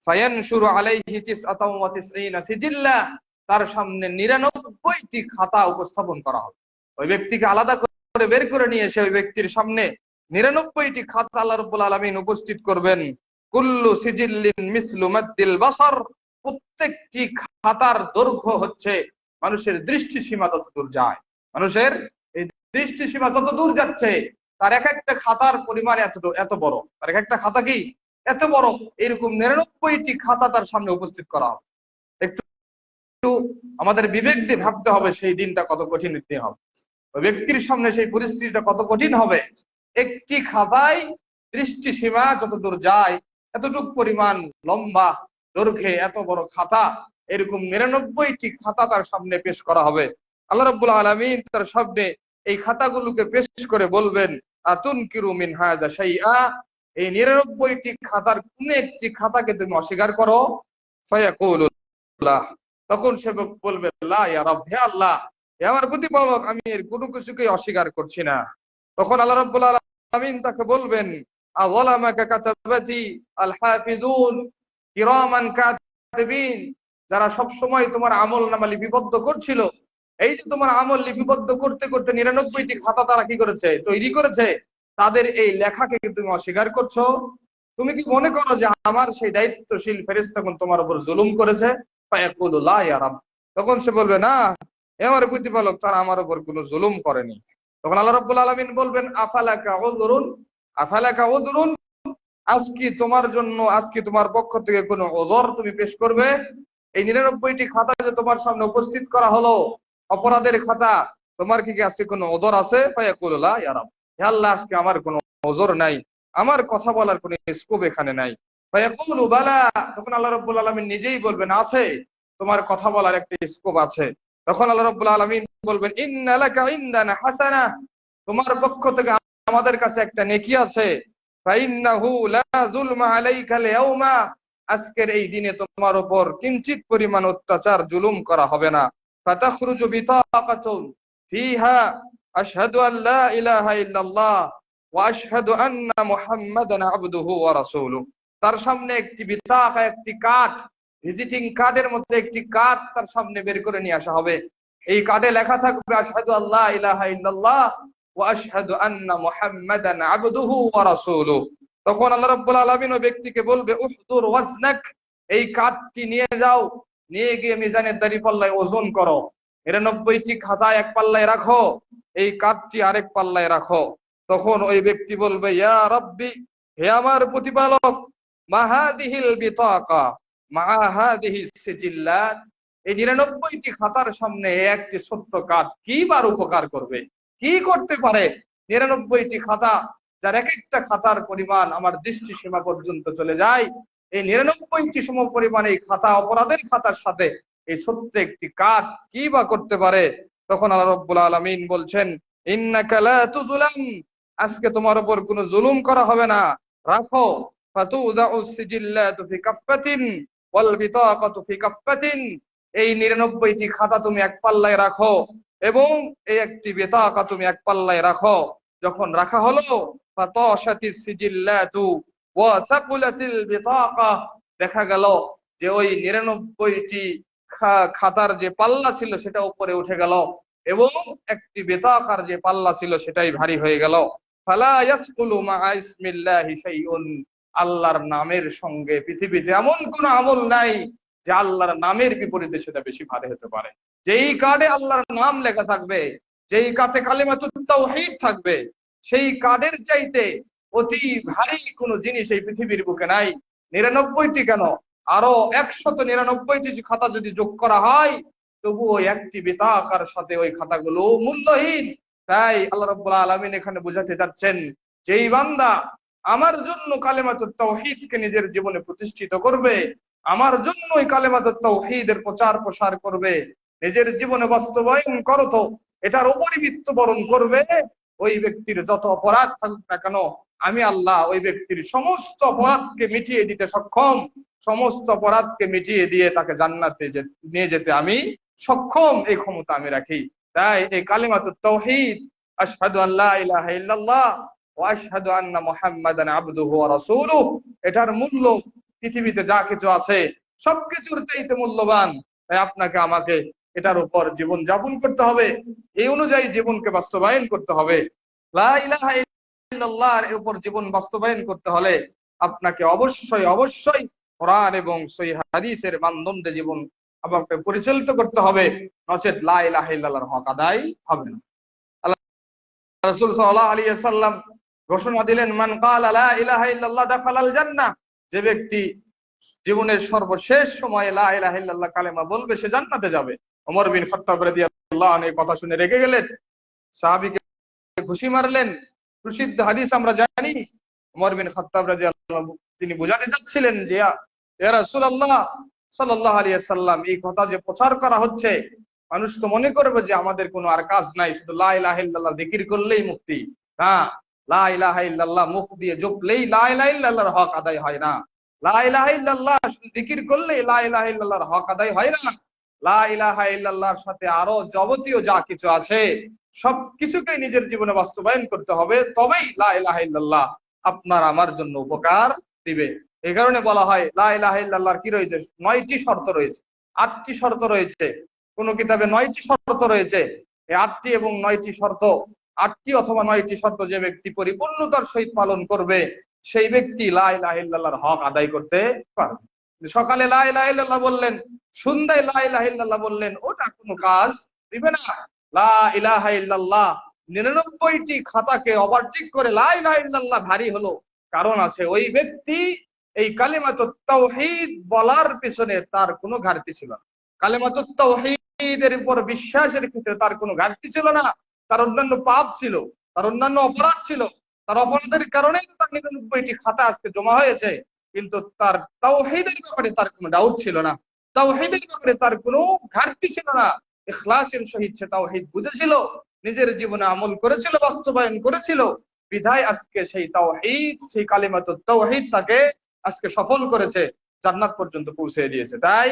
ফায়ানশুরু আলাইহি 99 সিজিল্লা, তার সামনে 99টি খাতা উপস্থাপন করা হবে। ওই ব্যক্তিকে আলাদা করে বের করে নিয়ে এসে ওই ব্যক্তির সামনে 99টি খাতা আল্লাহ রাব্বুল আলামিন উপস্থিত করবেন। কুল্লু সিজিল্লিন মিসলু মাদ্দিল বাসার, প্রত্যেকটি খাতার দৈর্ঘ্য হচ্ছে মানুষের দৃষ্টি সীমা যত দূর যায়, মানুষের এই দৃষ্টি সীমা যত দূর যাচ্ছে তার এক একটা খাতার পরিমাণ এত বড়, তার এক একটা খাতা কি এত বড়, এরকম 99টি খাতা তার সামনে উপস্থিত করা হবে। একটু আমাদের বিবেক দিয়ে ভাবতে হবে সেই দিনটা কত কঠিন দিন হবে, ওই ব্যক্তির সামনে সেই পরিস্থিতিটা কত কঠিন হবে। একটি খাতায় দৃষ্টি সীমা যত দূর যায় এতটুকু পরিমাণ লম্বা দৈর্ঘ্যে এত বড় খাতা, এরকম 99টি খাতা তার সামনে পেশ করা হবে। আল্লাহ রাব্বুল আলামিন তার সামনে এই খাতাগুলোকে পেশ করে বলবেন, আতুনকিরু মিন হাযা শাইআ, এই 99টি খাতার কোন একটি খাতাকে তুমি অস্বীকার করো? ফায়াকুলু লা, তখন সে বলবে, লা ইয়া রাব, হে আল্লাহ, হে আমার প্রতিপালক, আমি এর কোনো কিছুকে অস্বীকার করছি না। তখন আল্লাহ রাব্বুল আলামিন তাকে বলবেন, আযালামাকা কাতাবাতি আল হাফিজুন কিরামান কাতিবিন, যারা সব সময় তোমার আমল নামা লিপিবদ্ধ করছিল, এই যে তোমার আমল লিপিবদ্ধ করতে করতে 99টি খাতা তারা কি করেছে, তৈরি করেছে, তাদের এই লেখাকে তুমি অস্বীকার করছো? তুমি কি মনে করো যে আমার সেই দায়িত্বশীল ফেরেশতাগণ তোমার উপর জুলুম করেছে? ফায়াকুলু লা ইয়া রাব, তখন সে বলবে, না হে আমার প্রতিপালক, তারা আমার উপর কোনো জুলুম করেনি। তখন আল্লাহ রাব্বুল আলামিন বলবেন, আফালাকা উযরুন, আফালাকা উযরুন, আজকে তোমার জন্য, আজকে তোমার পক্ষ থেকে কোনো ওযর তুমি পেশ করবে? এই 99টি খাতা যে তোমার সামনে উপস্থিত করা হলো, অপরাধের খাতা, তোমার কি আজকে কোনো ওযর আছে? ফায়াকুলু লা ইয়া রাব, হে আল্লাহ আজকে আমার কোনো ওযর নাই, আমার কথা বলার কোনো স্কোপ এখানে নাই। ফায়াকুলু বালা, তখন আল্লাহ রাব্বুল আলামিন নিজেই বলবেন আছে, তোমার কথা বলার একটা স্কোপ আছে। তখন আল্লাহ রাব্বুল আলামিন বলবেন ইন্না লাকা ইনদানা হাসানা, তোমার পক্ষ থেকে আমাদের কাছে একটা নেকি আছে। ফাইন্নাহু লা যুলমা আলাইকা আল-ইয়াওমা, আজকের এই দিনে তোমার উপর কিঞ্চিত পরিমাণ অত্যাচার জুলুম করা হবে না। ফাতাখরুজু বিতাকাতুন ফিহা আশহাদু আল লা ইলাহা ইল্লাল্লাহ ওয়া আশহাদু আন্না মুহাম্মাদান আবদুহু ওয়া রাসূলুহু, তার সামনে একটি বিতাকা, একটি কার্ড, ভিজিটিং কার্ডের মধ্যে একটি কার্ড তার সামনে বের করে নিয়ে আসা হবে। এই কার্ডে লেখা থাকবে আশহাদু আল্লা ইলাহা ইল্লাল্লাহ ওয়া আশহাদু আন্না মুহাম্মাদান আবদুহু ওয়া রাসূলুহু। তখন আল্লাহ রাব্বুল আলামিন ওই ব্যক্তিকে বলবে উহদুর ওয়াজনাক, এই কার্ডটি নিয়ে যাও, নিয়ে গিয়ে মিজানের দাঁড়িপাল্লায় ওজন করো। 99টি খাতা এক পাল্লায় রাখো, এই কার্ডটি আরেক পাল্লায় রাখো। তখন ওই ব্যক্তি বলবে ইয়া রাব্বি, হে আমার প্রতিপালক, মা হাদিহিল বিতাকা মা হাদিহিস সিজিল্লাত, এই 99টি খাতার সামনে একটি ছোট্ট কার্ড কি বার উপকার করবে, কি করতে পারে? 99টি খাতা, যার এক একটা খাতার পরিমাণ আমার দৃষ্টি সীমা পর্যন্ত চলে যায়, এই 99টি সম পরিমাণ এই খাতা, অপরাধের খাতার সাথে এই ছোট্ট একটি কার্ড কি বা করতে পারে? তখন আল্লাহ রাব্বুল আলামিন বলছেন ইন্নাকা লা তুযলাম, আজকে তোমার উপর কোনো জুলুম করা হবে না, রাখো। ফাতুযাউ সিজিল্লাতু ফি কাফফাতিন ওয়াল বিতাকাতু ফি কাফফাতিন, এই 99টি খাতা তুমি এক পাল্লায় রাখো এবং এই একটি বিতাকা তুমি এক পাল্লায় রাখো। যখন রাখা হলো ফাতাশাতিস সিজিল্লাতু ওয়া সাকুলাতিল বিতাকা, দেখা গেল যে ওই 99টি খাতার যে পাল্লা ছিল সেটা উপরে উঠে গেল এবং একটি বিতাকার যে পাল্লা ছিল সেটাই ভারী হয়ে গেল। ফালা ইয়াসকুলু মা ইসমিল্লাহি শাইউন, আল্লাহর নামের সঙ্গে পৃথিবীতে এমন কোন আমল নাই যে আল্লাহর নামের বিপরীতে সেটা বেশি ভারী হতে পারে। যেই কার্ডে আল্লাহর নাম লেখা থাকবে, যেই কার্ডে কালিমাতুত তাওহীদ থাকবে, সেই কার্ডের চাইতে অতি ভারী কোন জিনিস এই পৃথিবীর বুকে নাই। 99টি কেন, আরো 199টি খাতা যদি যোগ করা হয়, তবুও একটি বিতাকার সাথে ওই খাতাগুলো মূল্যহীন। তাই আল্লাহ রাব্বুল আলামিন এখানে বোঝাতে যাচ্ছেন, যেই বান্দা আমার জন্য কালেমাতুত তাওহীদকে নিজের জীবনে প্রতিষ্ঠিত করবে, আমার জন্য ওই কালেমাতুত তাওহীদের প্রচার প্রসার করবে, নিজের জীবনে বাস্তবায়ন করত, এটার উপরই মৃত্যুবরণ করবে, ওই ব্যক্তির যত অপরাধ থাকুক না কেন, আমি আল্লাহ ওই ব্যক্তির সমস্ত অপরাধকে মিটিয়ে দিতে সক্ষম, সমস্ত অপরাধকে মিটিয়ে দিয়ে তাকে জান্নাতে নিয়ে যেতে আমি সক্ষম, এই ক্ষমতা আমি রাখি। তাই এই কালিমাতুত তাওহীদ, আশহাদু আল্লা ইলাহা ইল্লাল্লাহ ওয়া আশহাদু আন্না মুহাম্মাদান আবদুহু ওয়া রাসূলুহু, এটার মূল্য পৃথিবীতে যা কিছু আছে সবকিছুর চাইতে মূল্যবান। তাই আপনাকে আমাকে এটার উপর জীবন যাপন করতে হবে, এই অনুযায়ী জীবনকে বাস্তবায়ন করতে হবে। লা ইলাহা ইল্লাল্লাহর উপর জীবন বাস্তবায়ন করতে হলে আপনাকে অবশ্যই অবশ্যই কোরআন এবং সহিহ হাদিসের মানদণ্ডে জীবন আপনাকে পরিচালিত করতে হবে, নচেত লা ইলাহা ইল্লাল্লাহর হক আদায় হবে না। আল্লাহ রাসূল সাল্লাল্লাহু আলাইহি ওয়াসাল্লাম ঘোষণা দিলেন মান ক্বালা লা ইলাহা ইল্লাল্লাহ দাখালাল জান্নাহ, যে ব্যক্তি জীবনের সর্বশেষ সময়ে লা ইলাহা ইল্লাল্লাহ কালেমা বলবে সে জান্নাতে যাবে। ওমর বিন খাত্তাব রাদিয়াল্লাহু আনহু এই কথা শুনে রেগে গেলেন, সাহাবীকে ঘুষি মারলেন। প্রসিদ্ধ হাদিস আমরা জানি, ওমর বিন খাত্তাব রাদিয়াল্লাহু আনহু তিনি বোঝাতে চাচ্ছিলেন যে ইয়া রাসূলুল্লাহ সাল্লাল্লাহু আলাইহি ওয়াসাল্লাম, এই কথা যে প্রচার করা হচ্ছে, মানুষ তো মনে করবে যে আমাদের কোনো আর কাজ নাই, শুধু লা ইলাহা ইল্লাল্লাহ জিকির করলেই মুক্তি। হ্যাঁ, লা ইলাহা ইল্লাল্লাহ মুখ দিয়ে জপলেই লা ইলাহা ইল্লাল্লাহর হক আদায় হয় না। লা ইলাহা ইল্লাল্লাহ শুধু জিকির করলেই লা ইলাহা ইল্লাল্লাহর হক আদায় হয় না। লা ইলাহা ইল্লাল্লাহর সাথে আরো যাবতীয় যা কিছু আছে সবকিছুকে নিজের জীবনে বাস্তবায়ন করতে হবে, তবেই লা ইলাহা ইল্লাল্লাহ আপনার আমার জন্য উপকার দিবে। এই কারণে বলা হয় লা ইলাহা ইল্লাল্লাহর কি রয়েছে, 9টি শর্ত রয়েছে, 8টি শর্ত রয়েছে, কোন কিতাবে 9টি শর্ত রয়েছে। এই 8টি এবং 9টি শর্ত, 8টি অথবা 9টি শর্ত যে ব্যক্তি পরিপূর্ণতার সহিত পালন করবে, সেই ব্যক্তি লা ইলাহা ইল্লাল্লাহর হক আদায় করতে পারবে। সকালে লা ইলাহা ইল্লাল্লাহ বললেন, সন্ধ্যায় লা ইলাহা ইল্লাল্লাহ বললেন, ওটা কোনো কাজ দিবে না। লা ইলাহা ইল্লাল্লাহ 99টি খাতাকে ওভারটেক করে লা ইলাহা ইল্লাল্লাহ ভারী হলো, কারণ আছে ওই ব্যক্তি এই কালিমাতুত তাওহীদ বলার পিছনে তার কোনো ঘাটতি ছিল না। কালিমাতুত তাওহীদের উপর বিশ্বাসের ক্ষেত্রে তার কোনো ঘাটতি ছিল না। তার অন্যান্য পাপ ছিল, তার অন্যান্য অপরাধ ছিল, তার অপরাধের কারণেই তার 99টি খাতা আজকে জমা হয়েছে। কিন্তু তার তাওহীদের ব্যাপারে তার কোনো ডাউট ছিল না, তাওহীদের ব্যাপারে তার কোনো ঘাটতি ছিল না। ইখলাসের সহিত সে তাওহীদ বুঝেছিল, নিজের জীবনে আমল করেছিল, বাস্তবায়ন করেছিল, বিধায় আজকে সেই তাওহীদ, সেই কালিমাতুত তাওহীদ তাকে আজকে সফল করেছে, জান্নাত পর্যন্ত পৌঁছে দিয়েছে। তাই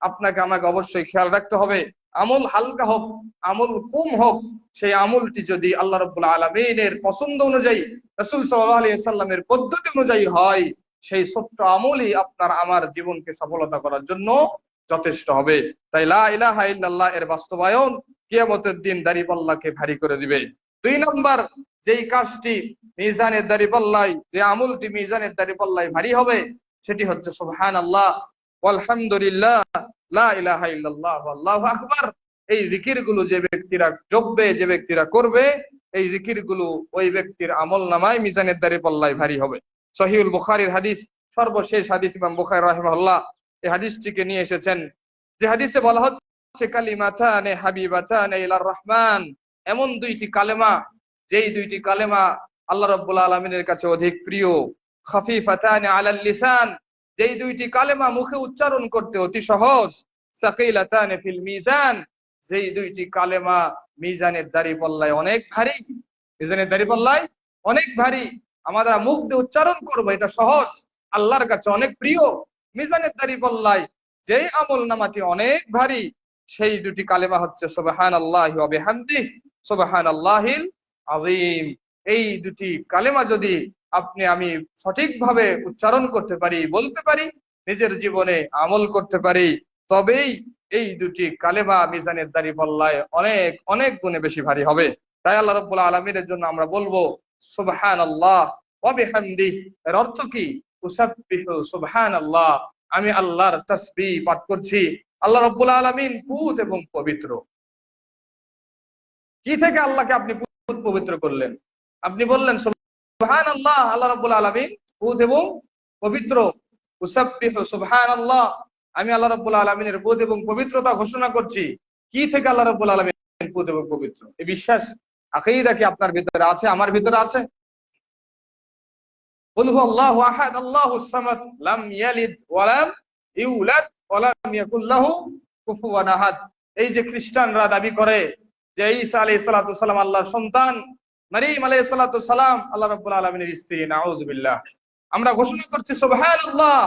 আপনাকে আমাকে অবশ্যই খেয়াল রাখতে হবে, আমল হালকা হোক, আমল কম হোক, সেই আমলটি যদি আল্লাহ রাব্বুল আলামিনের পছন্দ অনুযায়ী, রাসূল সাল্লাল্লাহু আলাইহি সাল্লামের পদ্ধতি অনুযায়ী হয়, সেই ছোট্ট আমলই আপনার আমার জীবনকে সফলতা করার জন্য যথেষ্ট হবে। তাই লা ইলাহা ইল্লাল্লাহ এর বাস্তবায়ন কিয়ামতের দিন দাঁড়িপাল্লাকে ভারী করে দিবে। 2 নম্বর যেই কাজটি মিজানের দাঁড়িপাল্লায়, যে আমলটি মিজানের দাঁড়িপাল্লায় ভারী হবে, সেটি হচ্ছে সুবহানাল্লাহ, আলহামদুলিল্লাহ, লা ইলাহা ইল্লাল্লাহ, আল্লাহু আকবার। এই জিকিরগুলো যে ব্যক্তিরা জপবে, যে ব্যক্তিরা করবে, এই জিকিরগুলো ওই ব্যক্তির আমলনামায় মিজানের দাঁড়িপাল্লায় ভারী হবে। সহিহুল বুখারীর হাদিস, সর্বশেষ হাদিস, ইমাম বুখারী রাহিমাহুল্লাহ এই হাদিসটিকে নিয়ে এসেছেন, যে হাদিসে বলা হচ্ছে কালিমাতানে হাবিবাতানে ইলার রহমান, এমন 2টি কালেমা, যেই 2টি কালেমা আল্লাহ রাব্বুল আলামিনের কাছে অধিক প্রিয়। খাফিফাতানে আলাল লিসান, যেই 2টি কালেমা মুখে উচ্চারণ করতে অতি সহজ। সাকিলাতানে ফিল মিজান, যেই 2টি কালেমা মিজানের দাঁড়িপাল্লায় অনেক ভারী, মিজানের দাঁড়িপাল্লায় অনেক ভারী। আমরা মুখ দিয়ে উচ্চারণ করবো, এটা সহজ, আল্লাহর কাছে অনেক প্রিয়। মিজানের দাঁড়িপাল্লায় যেই আমল নামাটি অনেক ভারী, সেই 2টি কালেমা হচ্ছে সুবহানাল্লাহি ওয়া বিহামদিহি, সুবহানাল্লাহিল আযীম। এই 2টি কালেমা যদি আপনি আমি সঠিকভাবে উচ্চারণ করতে পারি, বলতে পারি, নিজের জীবনে আমল করতে পারি, তবেই এই 2টি কালেমা মিজানের দাঁড়িপাল্লায় অনেক অনেক গুণে বেশি ভারী হবে। তাই আল্লাহ রাব্বুল আলামিনের জন্য আমরা বলবো সুবহানাল্লাহ ওয়া বিহামদিহি, এর অর্থ কি? উসাব্বিহু সুবহানাল্লাহ, আমি আল্লাহর তাসবিহ পাঠ করছি। আল্লাহ রাব্বুল আলামিন পুত এবং পবিত্র। কি থেকে আল্লাহকে আপনি পুত পবিত্র করলেন? আপনি বললেন সুবহানাল্লাহ, আল্লাহ রাব্বুল আলামিন পুত এবং পবিত্র। উসাব্বিহু সুবহানাল্লাহ, আমি আল্লাহ রাব্বুল আলামিনের পুত এবং পবিত্রতা ঘোষণা করছি। কি থেকে আল্লাহ রাব্বুল আলামিন পুত এবং পবিত্র? এই বিশ্বাস, আকীদা কি আপনার ভিতরে আছে, আমার ভিতরে আছে? কুল হুয়াল্লাহু আহাদ আল্লাহুস সামাদ লাম ইয়ালিদ ওয়া লাম ইউলাদ ওয়া লাম ইয়াকুল লাহু কুফুয়ান আহাদ। এই যে খ্রিস্টানরা দাবি করে যে ঈসা আলাইহিস সালাতু সালাম আল্লাহর সন্তান, মারীম আলাইহিস সালাতু সালাম আল্লাহ রাব্বুল আলামিনের স্ত্রী, নাউযুবিল্লাহ। আমরা ঘোষণা করছি সুবহানাল্লাহ,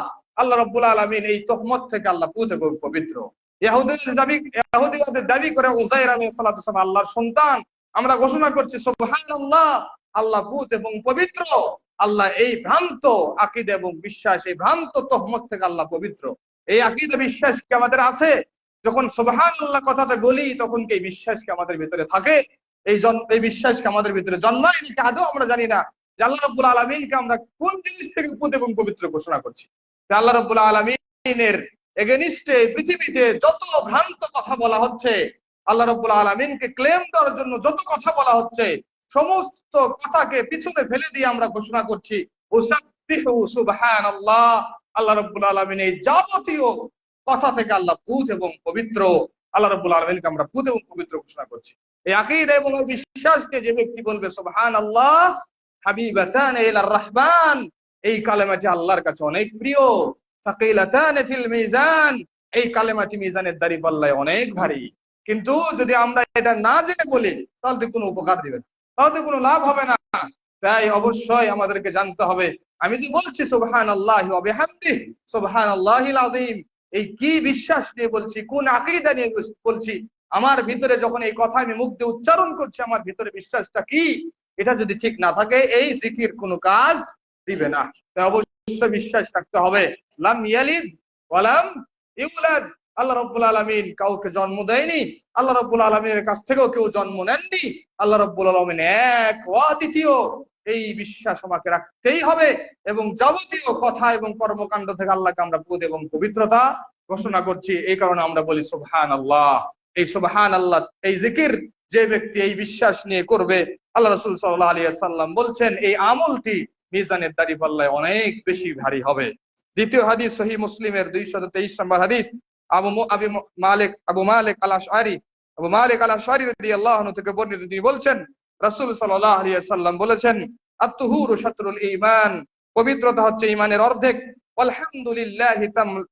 আল্লাহ রাব্বুল আলামিন এই তহমত থেকে আল্লাহ পুত এবং পবিত্র। ইহুদিদের দাবি করে উযাইর আলাইহিস সালাতু সালাম আল্লাহর সন্তান, আমরা ঘোষণা করছি সুবহানাল্লাহ, আল্লাহ পুত এবং পবিত্র। আল্লাহ এই ভ্রান্ত আকীদা এবং বিশ্বাস, এই ভ্রান্ত তহমত থেকে আল্লাহ পবিত্র। এই আকীদা বিশ্বাস কি আমাদের আছে? যখন সুবহানাল্লাহ কথাটা বলি, তখন কি এই বিশ্বাস কি আমাদের ভিতরে থাকে? এই বিশ্বাস কি আমাদের ভিতরে জন্মায় নাকি আদৌ আমরা জানি না যে আল্লাহ রাব্বুল আলামিনকে আমরা কোন জিনিস থেকে পুত এবং পবিত্র ঘোষণা করছি? যে আল্লাহ রাব্বুল আলামিনের এগেনিস্টে পৃথিবীতে যত ভ্রান্ত কথা বলা হচ্ছে, আল্লাহ রাব্বুল আলামিনকে ক্লেম দেওয়ার জন্য যত কথা বলা হচ্ছে, সমস্ত কথাকে পিছনে ফেলে দিয়ে আমরা ঘোষণা করছি উসাব্বিহু সুবহানাল্লাহ, আল্লাহ রাব্বুল আলামিন এই যাবতীয় কথা থেকে আল্লাহ পুত এবং পবিত্র। আল্লাহ রাব্বুল আলামিনকে আমরা পুত এবং পবিত্র ঘোষণা করছি। এই আকীদা এবং এই বিশ্বাসকে যে ব্যক্তি বলবে সুবহানাল্লাহ হাবিবাতান ইলার রহমান, এই কালেমাটি আল্লাহর কাছে অনেক প্রিয়। সাকিলাতান ফিল মিজান, এই কালেমাটি মিজানের দাঁড়িপাল্লায় অনেক ভারী। কিন্তু যদি আমরা এটা না জেনে বলি, তাহলে কোনো উপকার দিবে না, তাহলে কোনো লাভ হবে না। তাই অবশ্যই আমাদেরকে জানতে হবে, আমি যে বলছি সুবহানাল্লাহি ওয়া বিহামদিহি সুবহানাল্লাহিল আযীম, এই কি বিশ্বাস নিয়ে বলছি, কোন আকীদা নিয়ে বলছি, আমার ভিতরে যখন এই কথা আমি মুখ দিয়ে উচ্চারণ করছি, আমার ভিতরে বিশ্বাসটা কি? এটা যদি ঠিক না থাকে, এই জিকির কোনো কাজ দিবে না। তাই অবশ্যই বিশ্বাস রাখতে হবে লাম ইয়ালিদ ওয়া লাম ইউলাদ, আল্লাহ রাব্বুল আলামিন কাউকে জন্ম দেয়নি, আল্লাহ রাব্বুল আলামিনের কাছ থেকেও কেউ জন্ম নেননি, আল্লাহ রাব্বুল আলামিন এক ও অদ্বিতীয়। এই বিশ্বাস আমাকে রাখতেই হবে এবং যাবতীয় কথা এবং কর্মকাণ্ড থেকে আল্লাহকে আমরা পুত এবং পবিত্রতা ঘোষণা করছি। এই কারণে আমরা বলি সুবহানাল্লাহ। এই সুবহানাল্লাহ, এই জিকির যে ব্যক্তি এই বিশ্বাস নিয়ে করবে, আল্লাহ রাসূল সাল্লাল্লাহু আলাইহি ওয়াসাল্লাম বলছেন এই আমলটি মিজানের দাঁড়িপাল্লায় অনেক বেশি ভারী হবে। দ্বিতীয় হাদিস সহিহ মুসলিমের 223 নম্বর হাদিস, আবু মালিক আল আশআরী রাদিয়াল্লাহু আনহু থেকে বর্ণিত, তিনি বলছেন রাসূল সাল্লাল্লাহু আলাইহি ওয়াসাল্লাম বলেছেন, আত-তুহুরু শাতরুল ঈমান, পবিত্রতা হচ্ছে ঈমানের অর্ধেক। আলহামদুলিল্লাহি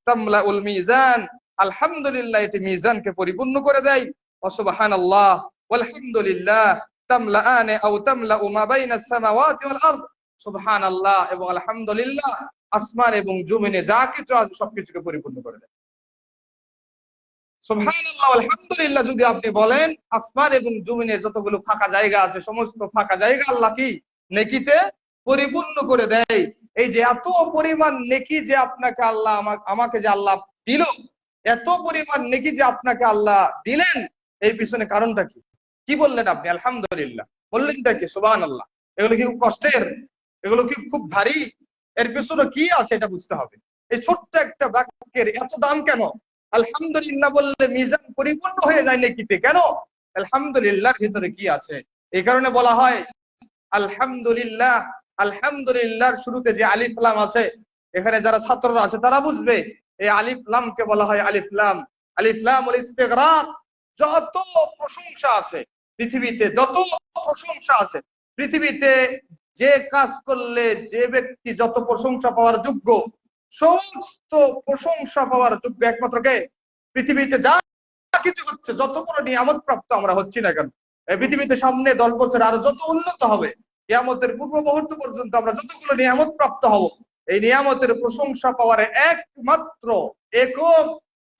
তামলাউল মিজান, আলহামদুলিল্লাহ এটি মিজানকে পরিপূর্ণ করে দেয়। ওয়া সুবহানাল্লাহ ওয়ালহামদুলিল্লাহ তামলাআনে আও তামলাউ মা বাইনাস সামাওয়াতি ওয়াল আরদ, সুবহানাল্লাহ এবং আলহামদুলিল্লাহ আসমান এবং জমিনে যা কিছু আছে সবকিছুকে পরিপূর্ণ করে দেয়। সুবহানাল্লাহ আলহামদুলিল্লাহ যদি আপনি বলেন, আসমান এবং জমিনে যতগুলো ফাঁকা জায়গা আছে সমস্ত ফাঁকা জায়গা আল্লাহ কি নেকিতে পরিপূর্ণ করে দেয়। এই যে এত পরিমাণ নেকি যে আপনাকে আল্লাহ আমাকে যে আল্লাহ দিল, এত পরিমাণ নেকি যে আপনাকে আল্লাহ দিলেন, এই পিছনে কারণটা কি? কি বললেন আপনি? আলহামদুলিল্লাহ বললেনটা কি? সুবহানাল্লাহ। এগুলো কি কষ্টের? এগুলো কি খুব ভারী? এর পিছনে কি আছে এটা বুঝতে হবে। এই ছোট্ট একটা বাক্যের এত দাম কেন? আলহামদুলিল্লাহ বললে মিজান পরিপূর্ণ হয়ে যায় নেকিতে, কেন? আলহামদুলিল্লাহর ভিতরে কি আছে? এই কারণে বলা হয় আলহামদুলিল্লাহ। আলহামদুলিল্লাহর শুরুতে যে আলিফ লাম আছে, এখানে যারা ছাত্ররা আছে তারা বুঝবে, এই আলিফ লামকে বলা হয় আলিফ লাম। আলিফ লামুল ইস্তিগরাক। যত প্রশংসা আছে পৃথিবীতে, যত প্রশংসা আছে পৃথিবীতে, যে কাজ করলে যে ব্যক্তি যত প্রশংসা পাওয়ার যোগ্য, সমস্ত প্রশংসা পাওয়ার যোগ্য একমাত্র কে? পৃথিবীতে যা কিছু হচ্ছে, যত বড় নিয়ামত প্রাপ্ত আমরা হচ্ছি না কেন, এই পৃথিবীতে সামনে 10 বছর আরো যত উন্নত হবে, কিয়ামতের পূর্ব মুহূর্ত পর্যন্ত আমরা যতগুলো নিয়ামত প্রাপ্ত হব, এই নিয়ামতের প্রশংসা পাওয়ার একমাত্র একক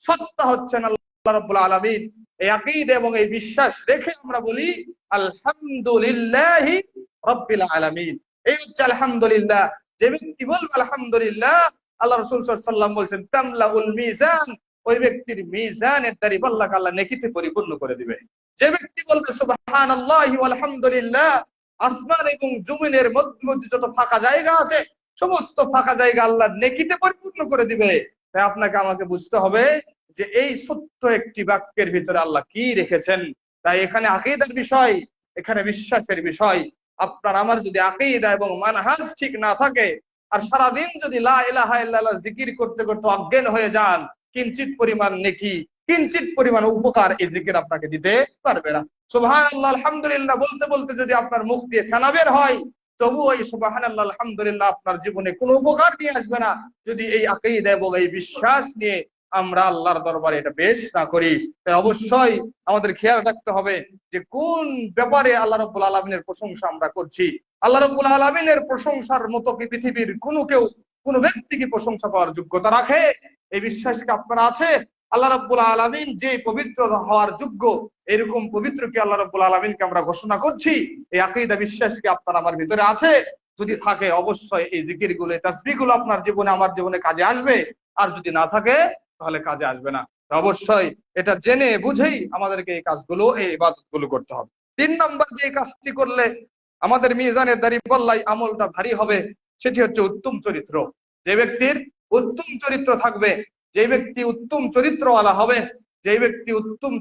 সত্তা হচ্ছেন আল্লাহ রাব্বুল আলামিন। এই আকীদা এবং এই বিশ্বাস রেখে আমরা বলি আলহামদুলিল্লাহি রাব্বিল আলামিন। এই হচ্ছে আলহামদুলিল্লাহ। যে ব্যক্তি বলবে আলহামদুলিল্লাহ, আল্লাহ রাসূল সাল্লাল্লাহু আলাইহি ওয়াসাল্লাম বলেন তামলাউল মিজান, ওই ব্যক্তির মিজানের দাঁড়িপাল্লাকে আল্লাহ নেকিতে পরিপূর্ণ করে দিবে। যে ব্যক্তি বলবে সুবহানাল্লাহি ওয়া আলহামদুলিল্লাহ, আসমান এবং জমিনের মধ্যে যত ফাঁকা জায়গা আছে সমস্ত ফাঁকা জায়গা আল্লাহ নেকিতে পরিপূর্ণ করে দিবে। তাই আপনাকে আমাকে বুঝতে হবে যে এই ছোট্ট একটি বাক্যের ভিতরে আল্লাহ কি রেখেছেন। তাই এখানে আকীদার বিষয়, এখানে বিশ্বাসের বিষয়। আপনার আমার যদি আকীদা এবং মানহাজ ঠিক না থাকে, আর সারাদিন যদি লা ইলাহা ইল্লাল্লাহ জিকির করতে করতে অজ্ঞান হয়ে যান, কিঞ্চিত পরিমাণ নেকি, কিঞ্চিত পরিমাণ উপকার এই জিকির আপনাকে দিতে পারবে না। সুবহানাল্লাহ আলহামদুলিল্লাহ বলতে বলতে যদি আপনার মুখ দিয়ে ফেনা বের হয়, তবু ওই সুবহানাল্লাহ আলহামদুলিল্লাহ আপনার জীবনে কোনো উপকার নিয়ে আসবে না, যদি এই আকীদা এবং এই বিশ্বাস নিয়ে আমরা আল্লাহর দরবারে এটা পেশ না করি। তাই অবশ্যই আমাদের খেয়াল রাখতে হবে যে কোন ব্যাপারে আল্লাহ রাব্বুল আলামিনের প্রশংসা আমরা করছি। আল্লাহ রাব্বুল আলামিনের প্রশংসার মতো কি পৃথিবীর কোনো ব্যক্তি কি প্রশংসা পাওয়ার যোগ্যতা রাখে? এই বিশ্বাস কি আপনার আছে? আল্লাহ রাব্বুল আলামিন যে পবিত্র হওয়ার যোগ্য, এরকম পবিত্র কি আল্লাহ রাব্বুল আলামিনকে আমরা ঘোষণা করছি? এই আকীদা বিশ্বাস কি আপনার আমার ভিতরে আছে? যদি থাকে অবশ্যই এই জিকিরগুলো, এই তাসবিহগুলো আপনার জীবনে আমার জীবনে কাজে আসবে। আর যদি না থাকে তাহলে কাজে আসবে না। অবশ্যই এটা জেনে বুঝেই আমাদেরকে এই কাজগুলো, এই ইবাদতগুলো করতে হবে। 3 নম্বর যে কাজটি করলে আমাদের মিজানের দাঁড়িপাল্লায় আমলটা ভারী হবে, সেটি হচ্ছে উত্তম চরিত্র। যে ব্যক্তির উত্তম চরিত্র থাকবে, যে ব্যক্তি উত্তম চরিত্রওয়ালা হবে, যে ব্যক্তি উত্তম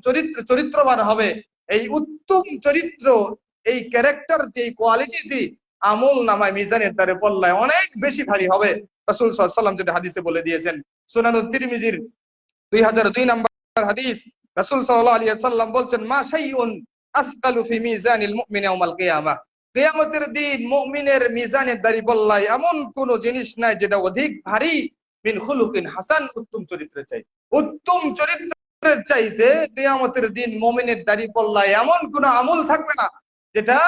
চরিত্রবান হবে, এই উত্তম চরিত্র, এই ক্যারেক্টার, যে কোয়ালিটি আমল নামায় মিজানের দাঁড়িপাল্লায় অনেক বেশি ভারী হবে। রাসূল সাল্লাল্লাহু আলাইহি ওয়াসাল্লাম যেটা হাদিসে বলে দিয়েছেন, সুনানুত তিরমিজির 2002 নম্বর হাদিস, রাসূল সাল্লাল্লাহু আলাইহি ওয়াসাল্লাম বলছেন মা শাইউন আসকালু ফি মিজানিল মুমিনি ইয়াউমাল কিয়ামাহ, কিয়ামতের দিন মুমিনের মিজানের দাঁড়িপাল্লায় এমন কোন জিনিস নাই যেটা অধিক ভারী মিন খুলুকিন হাসান, উত্তম চরিত্রের চাইতে। উত্তম চরিত্রের চাইতে কিয়ামতের দিন মুমিনের দাঁড়িপাল্লায় এমন কোন আমল থাকবে না যেটা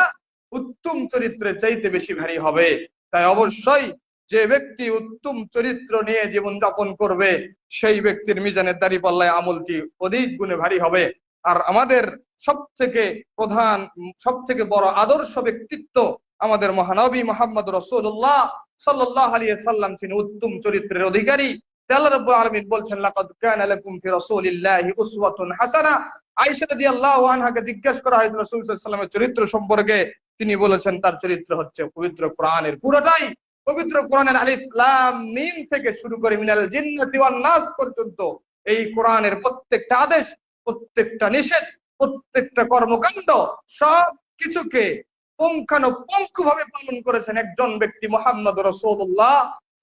উত্তম চরিত্রের চাইতে বেশি ভারী হবে। তাই অবশ্যই যে ব্যক্তি উত্তম চরিত্র নিয়ে জীবন যাপন করবে, সেই ব্যক্তির মিজানের দাঁড়িপাল্লায় আমলটি অধিক গুণে ভারী হবে। আর আমাদের সবথেকে প্রধান, সবথেকে বড় আদর্শ ব্যক্তিত্ব আমাদের মহানবী মুহাম্মদ রাসূলুল্লাহ সাল্লাল্লাহু আলাইহি ওয়াসাল্লাম, তিনি উত্তম চরিত্রের অধিকারী। আল্লাহ রাব্বুল আলামিন বলছেন লাকাদ কানা লাকুম ফি রাসূলিল্লাহি উসওয়াতুন হাসানাহ। আয়েশা রাদিয়াল্লাহু আনহাকে জিজ্ঞাসা করা হয়েছিল রাসূল সাল্লাল্লাহু আলাইহি ওয়াসাল্লামের চরিত্র সম্পর্কে, তিনি বলেছেন তার চরিত্র হচ্ছে পবিত্র কোরআনের পুরোটাই, পবিত্র কোরআনের আলিফ লাম মিম থেকে শুরু করে মিনাল জিন্নাতি ওয়ান নাস পর্যন্ত এই কোরআনের প্রত্যেকটা আদেশ, প্রত্যেকটা নিষেধ, প্রত্যেকটা কর্মকাণ্ড সব কিছুকে পুঙ্খানুপুঙ্খভাবে পালন করেছেন একজন ব্যক্তি মুহাম্মদ রাসূলুল্লাহ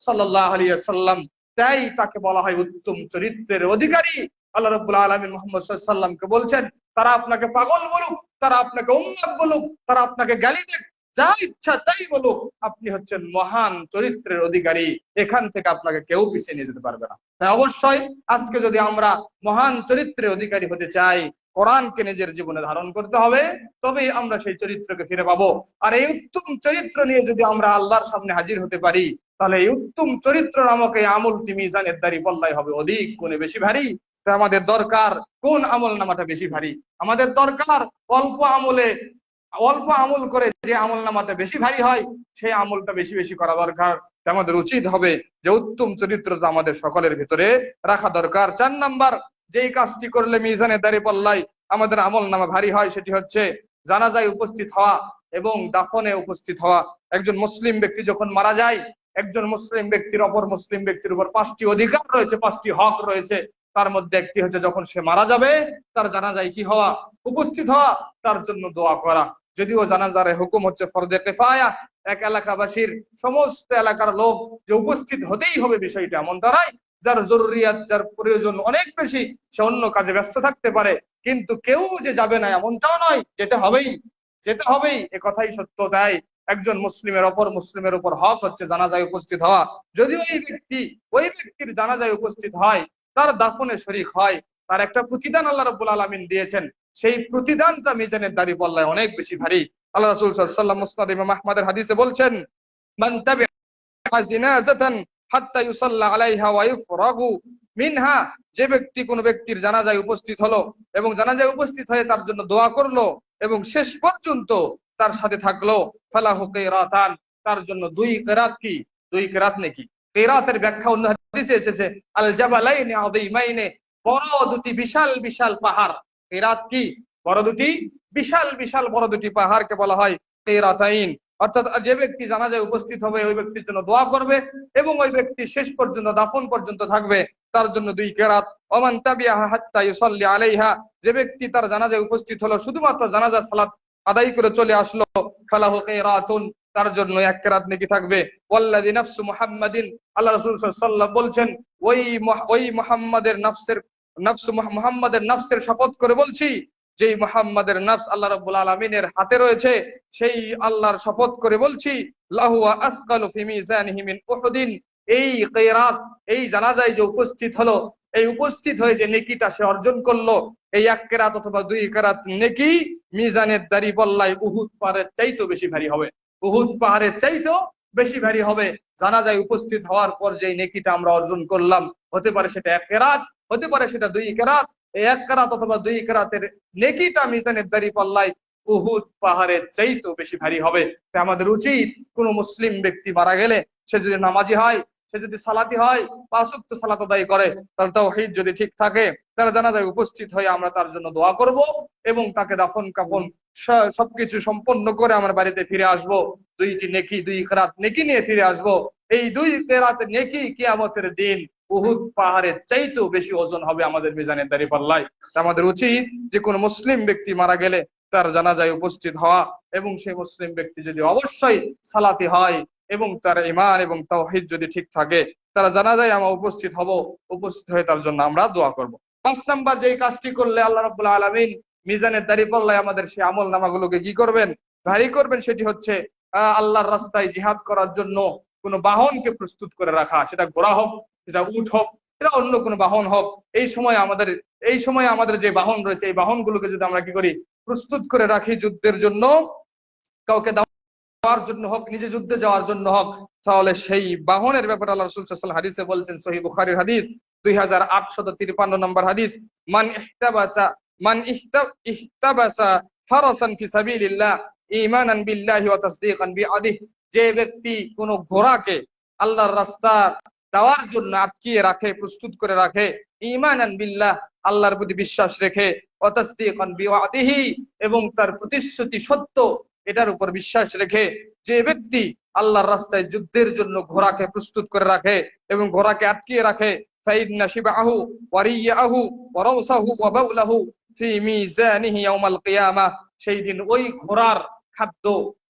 সাল্লাল্লাহু আলাইহি ওয়াসাল্লাম। তাই তাকে বলা হয় উত্তম চরিত্রের অধিকারী। আল্লাহ রাব্বুল আলামিন মুহাম্মদ সাল্লাল্লাহু আলাইহি ওয়াসাল্লামকে বলছেন, তারা আপনাকে পাগল বলুক, তারা আপনাকে উম্মাদ বলুক, তারা আপনাকে গালি দেখ, যা ইচ্ছা তাই বলুক, আপনি হচ্ছেন মহান চরিত্রের অধিকারী। এখান থেকে আপনাকে কেউ পিছিয়ে নিয়ে যেতে পারবে না। তাই অবশ্যই আজকে যদি আমরা মহান চরিত্রের অধিকারী হতে চাই, কোরআনকে নিজের জীবনে ধারণ করতে হবে, তবেই আমরা সেই চরিত্রকে ফিরে পাবো। আর এই উত্তম চরিত্র নিয়ে যদি আমরা আল্লাহর সামনে হাজির হতে পারি, তাহলে এই উত্তম চরিত্র নামক এই আমলটি মিজানের দাঁড়িপাল্লায় হবে অধিক গুণে বেশি ভারী। তো আমাদের দরকার কোন আমল নামাটা বেশি ভারী? আমাদের দরকার অল্প আমল করে যে আমল নামাটা বেশি ভারী হয়, সেই আমলটা বেশি বেশি করা দরকার। আমাদের উচিত হবে যে উত্তম চরিত্রটা আমাদের সকলের ভিতরে রাখা দরকার। 4 নাম্বার যেই কাজটি করলে মিজানের দাঁড়িপাল্লায় আমাদের আমল নামা ভারী হয়, সেটি হচ্ছে জানাজায় উপস্থিত হওয়া এবং দাফনে উপস্থিত হওয়া। একজন মুসলিম ব্যক্তি যখন মারা যায়, একজন মুসলিম ব্যক্তির অপর মুসলিম ব্যক্তির উপর 5টি অধিকার রয়েছে, 5টি হক রয়েছে। তার মধ্যে একটি হচ্ছে যখন সে মারা যাবে তার জানাজায় কি হওয়া, উপস্থিত হওয়া, তার জন্য দোয়া করা। যদিও জানাজার হুকুম হচ্ছে ফরজে কিফায়া, এক এলাকাবাসীর সমস্ত এলাকার লোক যে উপস্থিত হতেই হবে বিষয়টা এমনটা নয়। যার জরুরিয়াত, যার প্রয়োজন অনেক বেশি, সে অন্য কাজে ব্যস্ত থাকতে পারে, কিন্তু কেউ যে যাবে না এমনটাও নয়, যেতে হবেই এ কথাই সত্য। তাই একজন মুসলিমের অপর মুসলিমের উপর হক হচ্ছে জানাজায় উপস্থিত হওয়া। যদি ওই ব্যক্তির জানাজায় উপস্থিত হয়, তার দাফনে শরীক হয়, তার একটা প্রতিদান আল্লাহ রাব্বুল আলামিন দিয়েছেন। সেই প্রতিদানটা মিজানের দাঁড়িপাল্লায় অনেক বেশি ভারী। আল্লাহ রাসূল সাল্লাল্লাহু আলাইহি ওয়াসাল্লাম মুসনাদ ইমাম আহমদের হাদিসে বলছেন, মান তাবিআ জিনাজাতান হাত্তা ইউসাল্লা আলাইহা ওয়া ইফরাগু মিনহা, যে ব্যক্তি কোন ব্যক্তির জানাজায় উপস্থিত হলো এবং জানাজায় উপস্থিত হয়ে তার জন্য দোয়া করলো এবং শেষ পর্যন্ত তার সাথে থাকলো, ফালাহু কিরাতান, তার জন্য 2 কিরাত। কি 2 কিরাত নাকি? কিরাতের ব্যাখ্যা অন্য হাদিসে এসেছে, আল জাবালাইনি আযীমাইনি, বড় দুটি বিশাল বিশাল পাহাড়। কিরাত কি? বড় দুটি বিশাল বিশাল বড় দুটি পাহাড়কে বলা হয় কিরাতাইন। অর্থাৎ যে ব্যক্তি জানাজায় উপস্থিত হবে ওই ব্যক্তির জন্য দোয়া করবে এবং ওই ব্যক্তি শেষ পর্যন্ত দাফন পর্যন্ত থাকবে, তার জন্য 2 কিরাত। ওমান তাবিআহা হাত্তা ইউসাল্লি আলাইহা, যে ব্যক্তি তার জানাজায় উপস্থিত হলো শুধুমাত্র জানাজার সালাত আদায় করে চলে আসলো, ফালাহু কিরাতুন, তার জন্য 1 কিরাত নেকি থাকবে। ওয়াল্লাযী নাফসু মুহাম্মাদিন, আল্লাহ রাসূল সাল্লাল্লাহু আলাইহি ওয়াসাল্লাম বলছেন, ওই মুহাম্মাদের নফসের শপথ করে বলছি, যেই মুহাম্মাদের নফস আল্লাহ রাব্বুল আলামিনের হাতে রয়েছে, সেই আল্লাহর শপথ করে বলছি, লাহু আসকালু ফি মিজানিহি মিন উহুদিন, এই কিরাত, এই জানাজায় যে উপস্থিত হলো, এই উপস্থিত হয়ে যে নেকিটা সে অর্জন করলো, এই 1 কিরাত অথবা 2 কিরাত নেকি মিজানের দাঁড়িপাল্লায় উহুদ পাহাড়ের চাইতেও বেশি ভারী হবে। উহুদ পাহাড়ের চাইতেও বেশি ভারী হবে। জানাজায় উপস্থিত হওয়ার পর যে নেকিটা আমরা অর্জন করলাম, হতে পারে সেটা 1 কিরাত, হতে পারে সেটা 2 কিরাত। এই 1 কিরাত অথবা 2 কিরাতের নেকিটা মিজানের দাঁড়িপাল্লায় উহুদ পাহাড়ের চাইতেও বেশি ভারী হবে। তাই আমাদের উচিত, কোন মুসলিম ব্যক্তি মারা গেলে সে যদি নামাজি হয়, সে যদি সালাতি হয়, 5 ওয়াক্ত সালাত আদায় করে, তার তাওহীদ যদি ঠিক থাকে, তার জানাজায় উপস্থিত হয়ে আমরা তার জন্য দোয়া করব এবং তাকে দাফন কাফন সবকিছু সম্পন্ন করে আমার বাড়িতে ফিরে আসব। 2টি নেকি, 2 কিরাত নেকি নিয়ে ফিরে আসব। এই 2 কিরাত নেকি কিয়ামতের দিন উহুদ পাহাড়ের চাইতেও বেশি ওজন হবে আমাদের মিজানের দাঁড়িপাল্লায়। আমাদের উচিত যে কোন মুসলিম ব্যক্তি মারা গেলে তার জানাজায় উপস্থিত হওয়া এবং সেই মুসলিম ব্যক্তি যদি অবশ্যই সালাতি হয় এবং তার ঈমান এবং তাওহীদ যদি ঠিক থাকে, তারা জানাজায় আমরা উপস্থিত হব, উপস্থিত হয়ে তার জন্য আমরা দোয়া করব। 5 নাম্বার যেই কাজটি করলে আল্লাহ রাব্বুল আলামিন মিজানের দাঁড়িপাল্লায় আমাদের সেই আমল নামাগুলোকে কি করবেন, ভারী করবেন, সেটি হচ্ছে আল্লাহর রাস্তায় জিহাদ করার জন্য কোন বাহনকে প্রস্তুত করে রাখা। সেটা ঘোড়া হোক, সেটা উট হোক, এটা অন্য কোনো বাহন হোক। এই সময় আমাদের যে বাহন রয়েছে, এই বাহনগুলোকে যদি আমরা কি করি, প্রস্তুত করে রাখি যুদ্ধের জন্য, কাউকে দেওয়ার জন্য হোক, নিজে যুদ্ধে যাওয়ার জন্য হোক, তাহলে সেই বাহনের ব্যাপারে আল্লাহ রাসূল সাল্লাল্লাহু আলাইহি ওয়াসাল্লাম হাদিসে বলছেন, সহিহ বুখারীর হাদিস 2853 নম্বর হাদিস, মান ইহতাবাসা ফারাসান ফি সাবিলিল্লাহ ঈমানান বিল্লাহি ওয়া তাসদীকান বিআদিহি, যে ব্যক্তি কোন ঘোড়াকে আল্লাহর রাস্তা দেওয়ার জন্য আটকিয়ে রাখে, প্রস্তুত করে রাখে, ঈমানান বিল্লাহ, আল্লাহর প্রতি বিশ্বাস রেখে, ওয়া তাসদীকান বিআদিহি, এবং তার প্রতিশ্রুতি সত্য, এটার উপর বিশ্বাস রেখে যে ব্যক্তি আল্লাহর রাস্তায় যুদ্ধের জন্য ঘোড়াকে প্রস্তুত করে রাখে এবং ঘোড়াকে আটকিয়ে রাখে, ফাইন্না শিবাহু ওয়া রিয়াহু ওয়া রাউসাহু ওয়া বাউলাহু ফি মিজানিহি ইয়াউমাল কিয়ামাহ, সেই দিন ওই ঘোড়ার খাদ্য,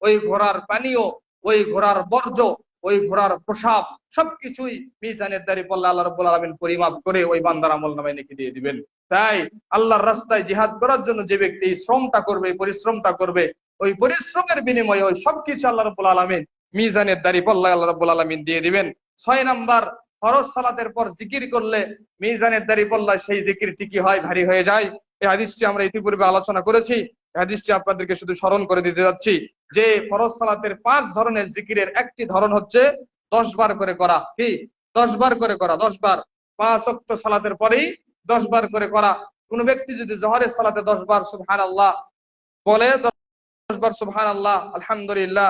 ওই ঘোড়ার পানীয়, ওই ঘোড়ার বর্জ্য, ওই ঘোড়ার প্রসাব সবকিছুই মিজানের দাঁড়িপাল্লা আল্লাহ রাব্বুল আলামিন পরিমাপ করে ওই বান্দার আমলনামায় লিখে দিয়ে দিবেন। তাই আল্লাহর রাস্তায় জিহাদ করার জন্য যে ব্যক্তি শ্রমটা করবে, পরিশ্রমটা করবে, ওই পরিশ্রমের বিনিময়ে ওই সবকিছু আল্লাহ রাব্বুল আলামিন মিজানের দাঁড়িপাল্লা আল্লাহ রাব্বুল আলামিন দিয়ে দিবেন। 6 নাম্বার, ফরজ সালাতের পর জিকির করলে মিজানের দাঁড়িপাল্লায় সেই জিকিরটি কি হয়? ভারী হয়ে যায়। এই হাদিসটি আমরা ইতিপূর্বে আলোচনা করেছি। হাদিসটি আপনাদেরকে শুধু স্মরণ করে দিতে যাচ্ছি যে ফরজ সালাতের 5 ধরনের জিকিরের একটি ধরন হচ্ছে 10 বার করে করা। কি? 10 বার করে করা, 10 বার। 5 ওয়াক্ত সালাতের পরেই 10 বার করে করা। কোন ব্যক্তি যদি জোহরের সালাতে 10 বার সুবহানাল্লাহ বলে, 10 বার সুবহানাল্লাহ, আলহামদুলিল্লাহ,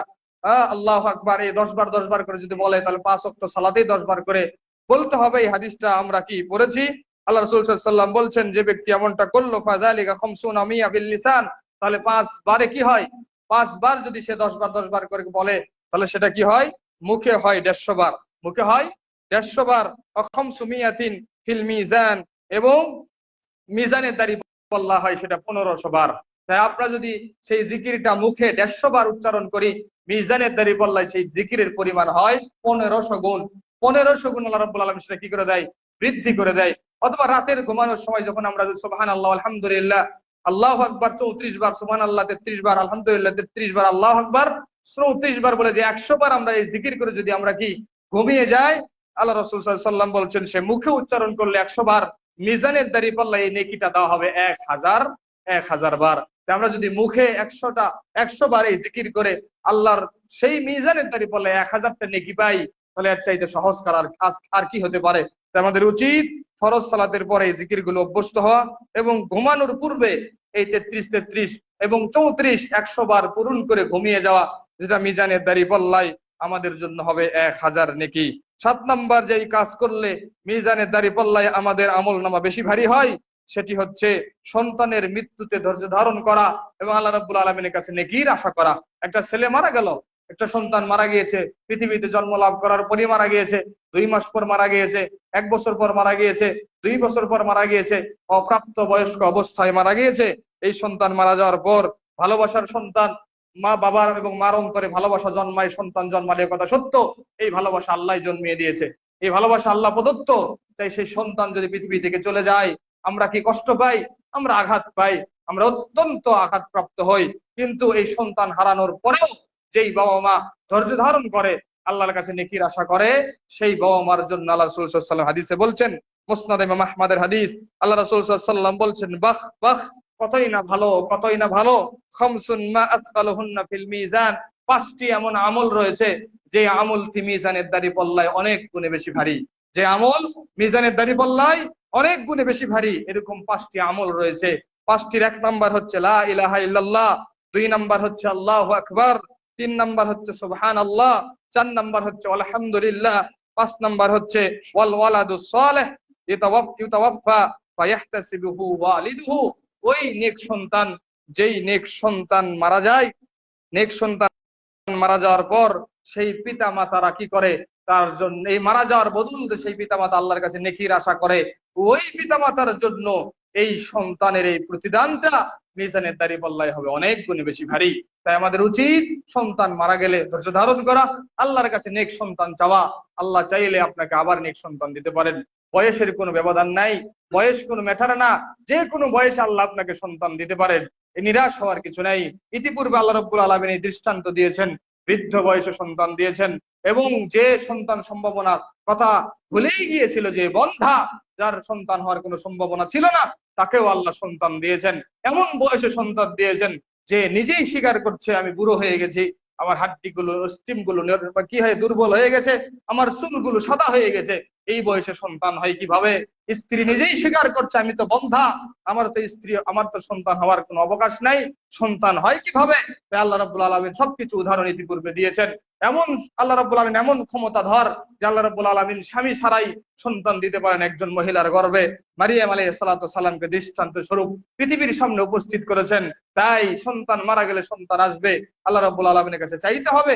আল্লাহু আকবার, এই 10 বার করে যদি বলে, তাহলে 5 ওয়াক্ত সালাতেই 10 বার করে বলতে হবে। এই হাদিসটা আমরা কি পড়েছি? আল্লাহ রাসূল সাল্লাল্লাহু আলাইহি ওয়াসাল্লাম বলছেন, যে ব্যক্তি এমনটা করলো ফাযালিকা 50 মিয়া বিল লিসান, তাহলে 5 বারে কি হয়? 5 বার যদি সে 10 বার করে বলে, তাহলে সেটা কি হয়? মুখে হয় 150 বার, মুখে হয় 150 বার। 50 মিয়াতিন ফিল মিজান, এবং মিজানের দাঁড়িপাল্লা হয় সেটা 1500 বার। তাই আমরা যদি সেই জিকিরটা মুখে 150 বার উচ্চারণ করি, মিজানের দাঁড়িপাল্লায় সেই জিকিরের পরিমাণ হয় 1500 গুণ। 1500 গুণ আল্লাহ রাব্বুল আলামিন সেটা কি করে দেয়? বৃদ্ধি করে দেয়। অথবা রাতের ঘুমানোর সময় যখন আমরা সুবহানাল্লাহ, আলহামদুলিল্লাহ, আল্লাহু আকবার 34 বার, সুবহানাল্লাহ 33 বার, আলহামদুলিল্লাহ 33 বার, আল্লাহু আকবার 34 বার বলে যে 100 বার আমরা এই জিকির করে যদি আমরা কি ঘুমিয়ে যাই, আল্লাহ রাসূল সাল্লাল্লাহু আলাইহি ওয়াসাল্লাম বলছেন সে মুখে উচ্চারণ করলে 100 বার, মিজানের দাঁড়িপাল্লায় এই নেকিটা দেওয়া হবে 1000 বার। আমরা যদি মুখে 100 বার এই জিকির করে আল্লাহর সেই মিজানের দাঁড়িপাল্লায় 1000টা নেকি পাই, তাহলে এর চাইতে সহজ করার কাজ আর কি হতে পারে? তাই আমাদের উচিত ফরজ সালাতের পরে এই জিকিরগুলো অভ্যস্ত হওয়া, এবং ঘুমানোর পূর্বে এই 33 এবং 34 100 বার পূরণ করে ঘুমিয়ে যাওয়া, যেটা মিজানের দাঁড়িপাল্লায় আমাদের জন্য হবে 1000 নেকি। 7 নাম্বার যেই কাজ করলে মিজানের দাঁড়িপাল্লায় আমাদের আমলনামা বেশি ভারী হয়, সেটি হচ্ছে সন্তানের মৃত্যুতে ধৈর্য ধারণ করা এবং আল্লাহ রাব্বুল আলামিনের কাছে নেকির আশা করা। একটা ছেলে মারা গেল, একটা সন্তান মারা গিয়েছে, পৃথিবীতে জন্ম লাভ করার পরই মারা গিয়েছে, 2 মাস পর মারা গিয়েছে, 1 বছর পর মারা গিয়েছে, 2 বছর পর মারা গিয়েছে, অপ্রাপ্ত বয়স্ক অবস্থায় মারা গিয়েছে। এই সন্তান মারা যাওয়ার পর ভালোবাসার সন্তান, মা বাবার এবং মার অন্তরে ভালোবাসা জন্মায়, সন্তান জন্মালে কথা সত্য, এই ভালোবাসা আল্লাহ জন্মিয়ে দিয়েছে, এই ভালোবাসা আল্লাহ প্রদত্ত। তাই সেই সন্তান যদি পৃথিবী থেকে চলে যায়, আমরা কি কষ্ট পাই? আমরা আঘাত পাই, আমরা অত্যন্ত আঘাতপ্রাপ্ত হই। কিন্তু এই সন্তান হারানোর পরেও যেই বাবা মা ধৈর্য ধারণ করে, আল্লাহর কাছে নেকির আশা করে, সেই বাবা মার জন্য আল্লাহ রাসূল সাল্লাল্লাহু আলাইহি ওয়াসাল্লাম হাদিসে বলছেন, মুসনাদ ইমাম আহমদের হাদিস, আল্লাহ রাসূল সাল্লাল্লাহু আলাইহি ওয়াসাল্লাম বলছেন, বাহ বাহ, কতই না ভালো, কতই না ভালো, খামসুন মা আসকালুহুন্না ফিল মিজান, 5টি এমন আমল রয়েছে যে আমলটি মিজানের দাঁড়িপাল্লায় অনেক গুণে বেশি ভারী, যে আমল মিজানের দাঁড়িপাল্লায় অনেক গুণে বেশি ভারী। এরকম 5টি আমল রয়েছে। 5টির 1 নাম্বার হচ্ছে লা ইলাহা ইল্লাল্লাহ, 2 নাম্বার হচ্ছে আল্লাহু আকবার, 3 নাম্বার হচ্ছে সুবহানাল্লাহ, 4 নাম্বার হচ্ছে আলহামদুলিল্লাহ, 5 নাম্বার হচ্ছে ওয়াল ওয়ালাদুস সালেহ ইতাওয়াফা ফায়াহতাসিবুহু ওয়ালিদুহু, ওই নেক সন্তান, যেই নেক সন্তান মারা যায়, নেক সন্তান মারা যাওয়ার পর সেই পিতা মাতারা কি করে, তার জন্য এই মারা যাওয়ার বদলে সেই পিতা মাতা আল্লাহর কাছে নেকির আশা করে, ওই পিতা মাতার জন্য এই সন্তানের এই প্রতিদানটা মিজানের দাঁড়িপাল্লায় হবে অনেক গুণে বেশি ভারী। তাই আমাদের উচিত সন্তান মারা গেলে ধৈর্য ধারণ করা, আল্লাহর কাছে নেক সন্তান চাওয়া। আল্লাহ চাইলে আপনাকে আবার নেক সন্তান দিতে পারেন। বয়সের কোনো ব্যবধান নাই, বয়স কোনো ম্যাটার না, যে কোনো বয়সে আল্লাহ আপনাকে সন্তান দিতে পারেন, নিরাশ হওয়ার কিছু নাই। ইতিপূর্বে আল্লাহ রাব্বুল আলামিন এই দৃষ্টান্ত দিয়েছেন, বৃদ্ধ বয়সে সন্তান দিয়েছেন, এবং যে সন্তান সম্ভাবনার কথা ভুলেই গিয়েছিল, যে বন্ধা, যার সন্তান হওয়ার কোনো সম্ভাবনা ছিল না, তাকেও আল্লাহ সন্তান দিয়েছেন। এমন বয়সে সন্তান দিয়েছেন যে নিজেই স্বীকার করছে আমি বুড়ো হয়ে গেছি, আমার হাড্ডিগুলো, স্টিমগুলো কি হয়ে দুর্বল হয়ে গেছে, আমার চুলগুলো সাদা হয়ে গেছে। এই বয়সে সন্তান হয় কিভাবে? স্ত্রী নিজেই স্বীকার করছে আমি তো বন্ধা, আমার তো স্ত্রী, আমার তো সন্তান হওয়ার কোনো অবকাশ নাই, সন্তান হয় কিভাবে? আল্লাহ রাব্বুল আলামিন সবকিছু উদাহরণ ইতিপূর্বে দিয়েছেন। এমন আল্লাহ রাব্বুল আলামিন এমন ক্ষমতাধর যে আল্লাহ রাব্বুল আলামিন স্বামী ছাড়াই সন্তান দিতে পারেন একজন মহিলার গর্ভে। মারিয়াম আলাইহিস সালাতু সালামকে দৃষ্টান্ত স্বরূপ পৃথিবীর সামনে উপস্থিত করেছেন। তাই সন্তান মারা গেলে সন্তান আসবে, আল্লাহ রাব্বুল আলামিনের কাছে চাইতে হবে।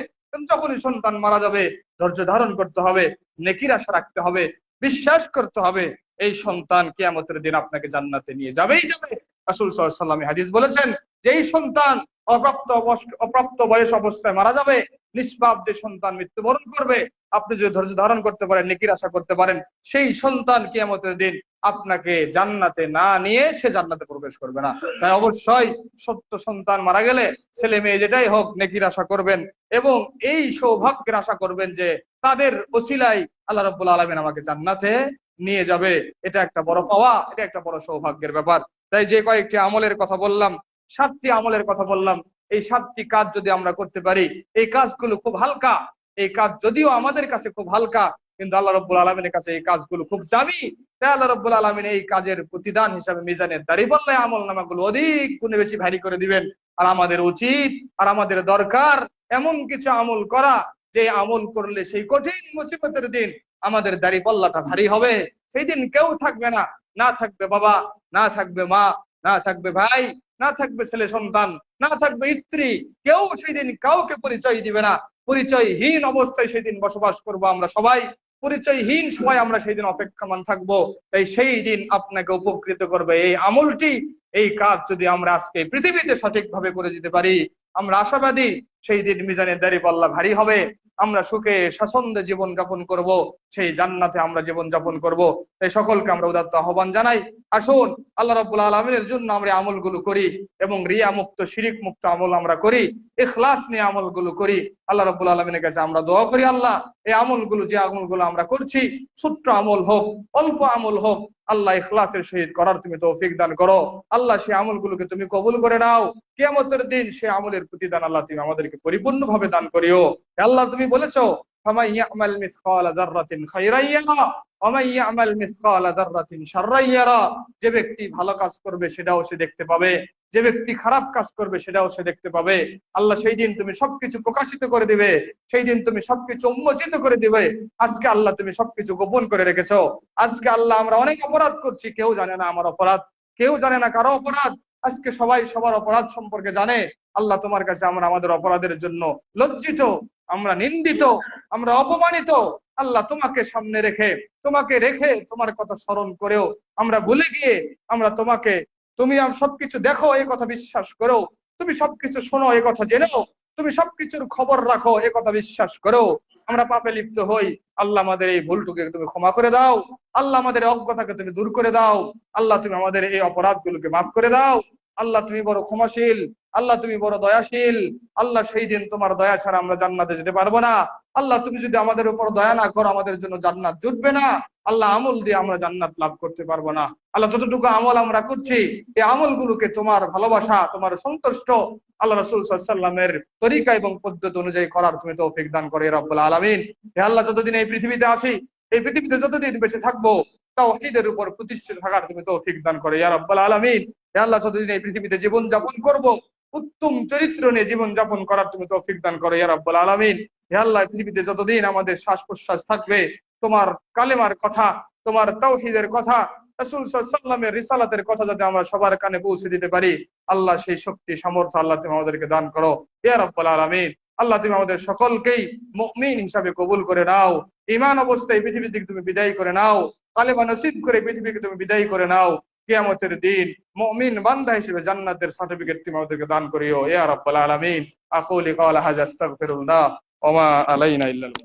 যখনই সন্তান মারা যাবে ধৈর্য ধারণ করতে হবে, নেকির আশা রাখতে হবে, বিশ্বাস করতে হবে এই সন্তান কিয়ামতের দিন আপনাকে জান্নাতে নিয়ে যাবেই যাবে। রাসূল সাল্লাল্লাহু আলাইহি ওয়াসাল্লাম হাদিস বলেছেন, যেই সন্তান অপ্রাপ্ত বয়স অবস্থায় মারা যাবে, নিষ্পাপ যে সন্তান মৃত্যুবরণ করবে, আপনি যদি ধৈর্য ধারণ করতে পারেন, নেকির আশা করতে পারেন, সেই সন্তান কিয়ামতের দিন আপনাকে জান্নাতে না নিয়ে সে জান্নাতে প্রবেশ করবে না। তাই অবশ্যই সত্য সন্তান মারা গেলে ছেলে মেয়ে যেটাই হোক নেকির আশা করবেন, এবং এই সৌভাগ্যের আশা করবেন যে তাদের ওসিলায় আল্লাহ রাব্বুল আলামিন আমাকে জান্নাতে নিয়ে যাবে। এটা একটা বড় পাওয়া, এটা একটা বড় সৌভাগ্যের ব্যাপার। তাই যে কয়েকটি আমলের কথা বললাম, 7টি আমলের কথা বললাম, এই 7টি কাজ যদি আমরা করতে পারি, এই কাজগুলো খুব হালকা, এই কাজ যদিও আমাদের কাছে খুব হালকা, কিন্তু আল্লাহ রাব্বুল আলামিনের কাছে এই কাজগুলো খুব দামি। তাই আল্লাহ রাব্বুল আলামিন এই কাজের প্রতিদান হিসাবে মিজানের দাঁড়িপাল্লায় আমল নামাগুলো অধিক গুণে বেশি ভারী করে দিবেন। আর আমাদের উচিত, আর আমাদের দরকার এমন কিছু আমল করা, যে আমল করলে সেই কঠিন মুসিবতের দিন আমাদের দাঁড়িপাল্লাটা ভারী হবে। সেই দিন কেউ থাকবে না, না থাকবে বাবা, না থাকবে মা, না থাকবে ভাই, না থাকবে ছেলে সন্তান, না থাকবে স্ত্রী, কেউ সেই দিন কাউকে পরিচয় দিবে না। পরিচয়হীন অবস্থায় সেই দিন বসবাস করবো আমরা সবাই, পরিচয়হীন সবাই আমরা সেই দিন অপেক্ষমান থাকবো। তাই সেই দিন আপনাকে উপকৃত করবে এই আমলটি, এই কাজ যদি আমরা আজকে পৃথিবীতে সঠিকভাবে করে যেতে পারি, আমরা আশাবাদী সেই দিন মিজানের দাঁড়িপাল্লা ভারী হবে, আমরা সুখে স্বাচ্ছন্দ্যে জীবন যাপন করব, সেই জান্নাতে আমরা জীবন যাপন করব। তাই সকলকে আমরা উদাত্ত আহ্বান জানাই, আসুন আল্লাহ রাব্বুল আলামিনের জন্য আমরা আমলগুলো করি, এবং রিয়া মুক্ত শিরিক মুক্ত আমল আমরা করি, ইখলাস নিয়ে আমলগুলো করি। আল্লাহ রাব্বুল আলামিনের কাছে আমরা দোয়া করি, আল্লাহ এই আমলগুলো, যে আমলগুলো আমরা করছি, ছোট্ট আমল হোক, অল্প আমল হোক, আল্লাহ ইখলাসের সহিত করার তুমি তৌফিক দান করো। আল্লাহ সেই আমলগুলোকে তুমি কবুল করে নাও। কিয়ামতের দিন সেই আমলের প্রতিদান আল্লাহ তুমি আমাদেরকে পরিপূর্ণভাবে দান করিও। আল্লাহ তুমি বলেছো, ফামান ইয়ামাল মিসকালা যাররাতিন খায়রান ইয়ারা ওয়া মান ইয়ামাল মিসকালা যাররাতিন শাররান ইয়ারা। যে ব্যক্তি ভালো কাজ করবে সেটাও সে দেখতে পাবে, যে ব্যক্তি খারাপ কাজ করবে সেটাও সে দেখতে পাবে। আল্লাহ সেই দিন তুমি সবকিছু প্রকাশিত করে দিবে, সেই দিন তুমি সবকিছু উন্মোচিত করে দিবে। আজকে আল্লাহ তুমি সবকিছু গোপন করে রেখেছো। আজকে আল্লাহ আমরা অনেক অপরাধ করছি, কেউ জানে না আমার অপরাধ, কেউ জানে না কারো অপরাধ। আজকে সবাই সবার অপরাধ সম্পর্কে জানে। আল্লাহ তোমার কাছে আমরা আমাদের অপরাধের জন্য লজ্জিত, আমরা নিন্দিত, আমরা অপমানিত। আল্লাহ তোমাকে সামনে রেখে, তোমাকে রেখে তোমার কথা স্মরণ করেও আমরা ভুলে গিয়ে আমরা তোমাকে, তুমি সবকিছু দেখো এই কথা বিশ্বাস করো, তুমি সবকিছু শোনো এই কথা জেনেও, তুমি সবকিছুর খবর রাখো এ কথা বিশ্বাস করো আমরা পাপে লিপ্ত হই। আল্লাহ আমাদের এই ভুলটুকে তুমি ক্ষমা করে দাও, আল্লাহ আমাদের অজ্ঞতাকে তুমি দূর করে দাও, আল্লাহ তুমি আমাদের এই অপরাধগুলোকে মাফ করে দাও। আল্লাহ তুমি বড় ক্ষমাশীল, আল্লাহ তুমি বড় দয়াশীল। আল্লাহ সেই দিন তোমার দয়া ছাড়া আমরা জান্নাতে যেতে পারবো না। আল্লাহ তুমি যদি আমাদের উপর দয়া না করো, আমাদের জন্য জান্নাত জুটবে না। আল্লাহ আমল দিয়ে আমরা জান্নাত লাভ করতে পারবো না। আল্লাহ যতটুকু আমল আমরা করছি, এই আমলগুলোকে তোমার ভালোবাসা, তোমার সন্তুষ্ট আল্লাহ রাসূল সাল্লাল্লাহু আলাইহি ওয়াসাল্লামের তরিকা এবং পদ্ধতি অনুযায়ী করার তুমি তৌফিক দান করো ইয়া রাব্বুল আলামিন। হে আল্লাহ, যতদিন এই পৃথিবীতে আছি, এই পৃথিবীতে যতদিন বেঁচে থাকবো, তাওহীদের উপর প্রতিষ্ঠিত থাকার তুমি তৌফিক দান করো ইয়া রাব্বুল আলামিন। হে আল্লাহ, যতদিন এই পৃথিবীতে জীবন যাপন করব, উত্তম চরিত্র নিয়ে জীবন যাপন করার তুমি তৌফিক দান করো ইয়া রাব্বুল আলামিন। হে আল্লাহ, পৃথিবীতে যতদিন আমাদের শ্বাস প্রশ্বাস থাকবে, তোমার কালেমার কথা, তোমার তাওহীদের কথা, রাসূল সাল্লাল্লাহু আলাইহি ওয়াসাল্লামের রিসালাতের কথা যাতে আমরা সবার কানে পৌঁছে দিতে পারি, আল্লাহ সেই শক্তি সামর্থ্য আল্লাহ তুমি আমাদেরকে দান করো ইয়া রাব্বুল আলামিন। আল্লাহ তুমি আমাদের সকলকেই মুমিন হিসাবে কবুল করে নাও, ঈমান অবস্থায় পৃথিবী থেকে তুমি বিদায় করে নাও, কালেমা নসিব করে পৃথিবীকে তুমি বিদায় করে নাও। কিয়ামতের দিন মুমিন বান্দা হিসেবে জান্নাতের সার্টিফিকেট তুমি আমাদেরকে দান করিও ইয়া রাব্বুল আলামিন। আকুলি ক্বালা হাযা আস্তাগফিরুল্লাহ ওয়া মা আলাইনা ইল্লাল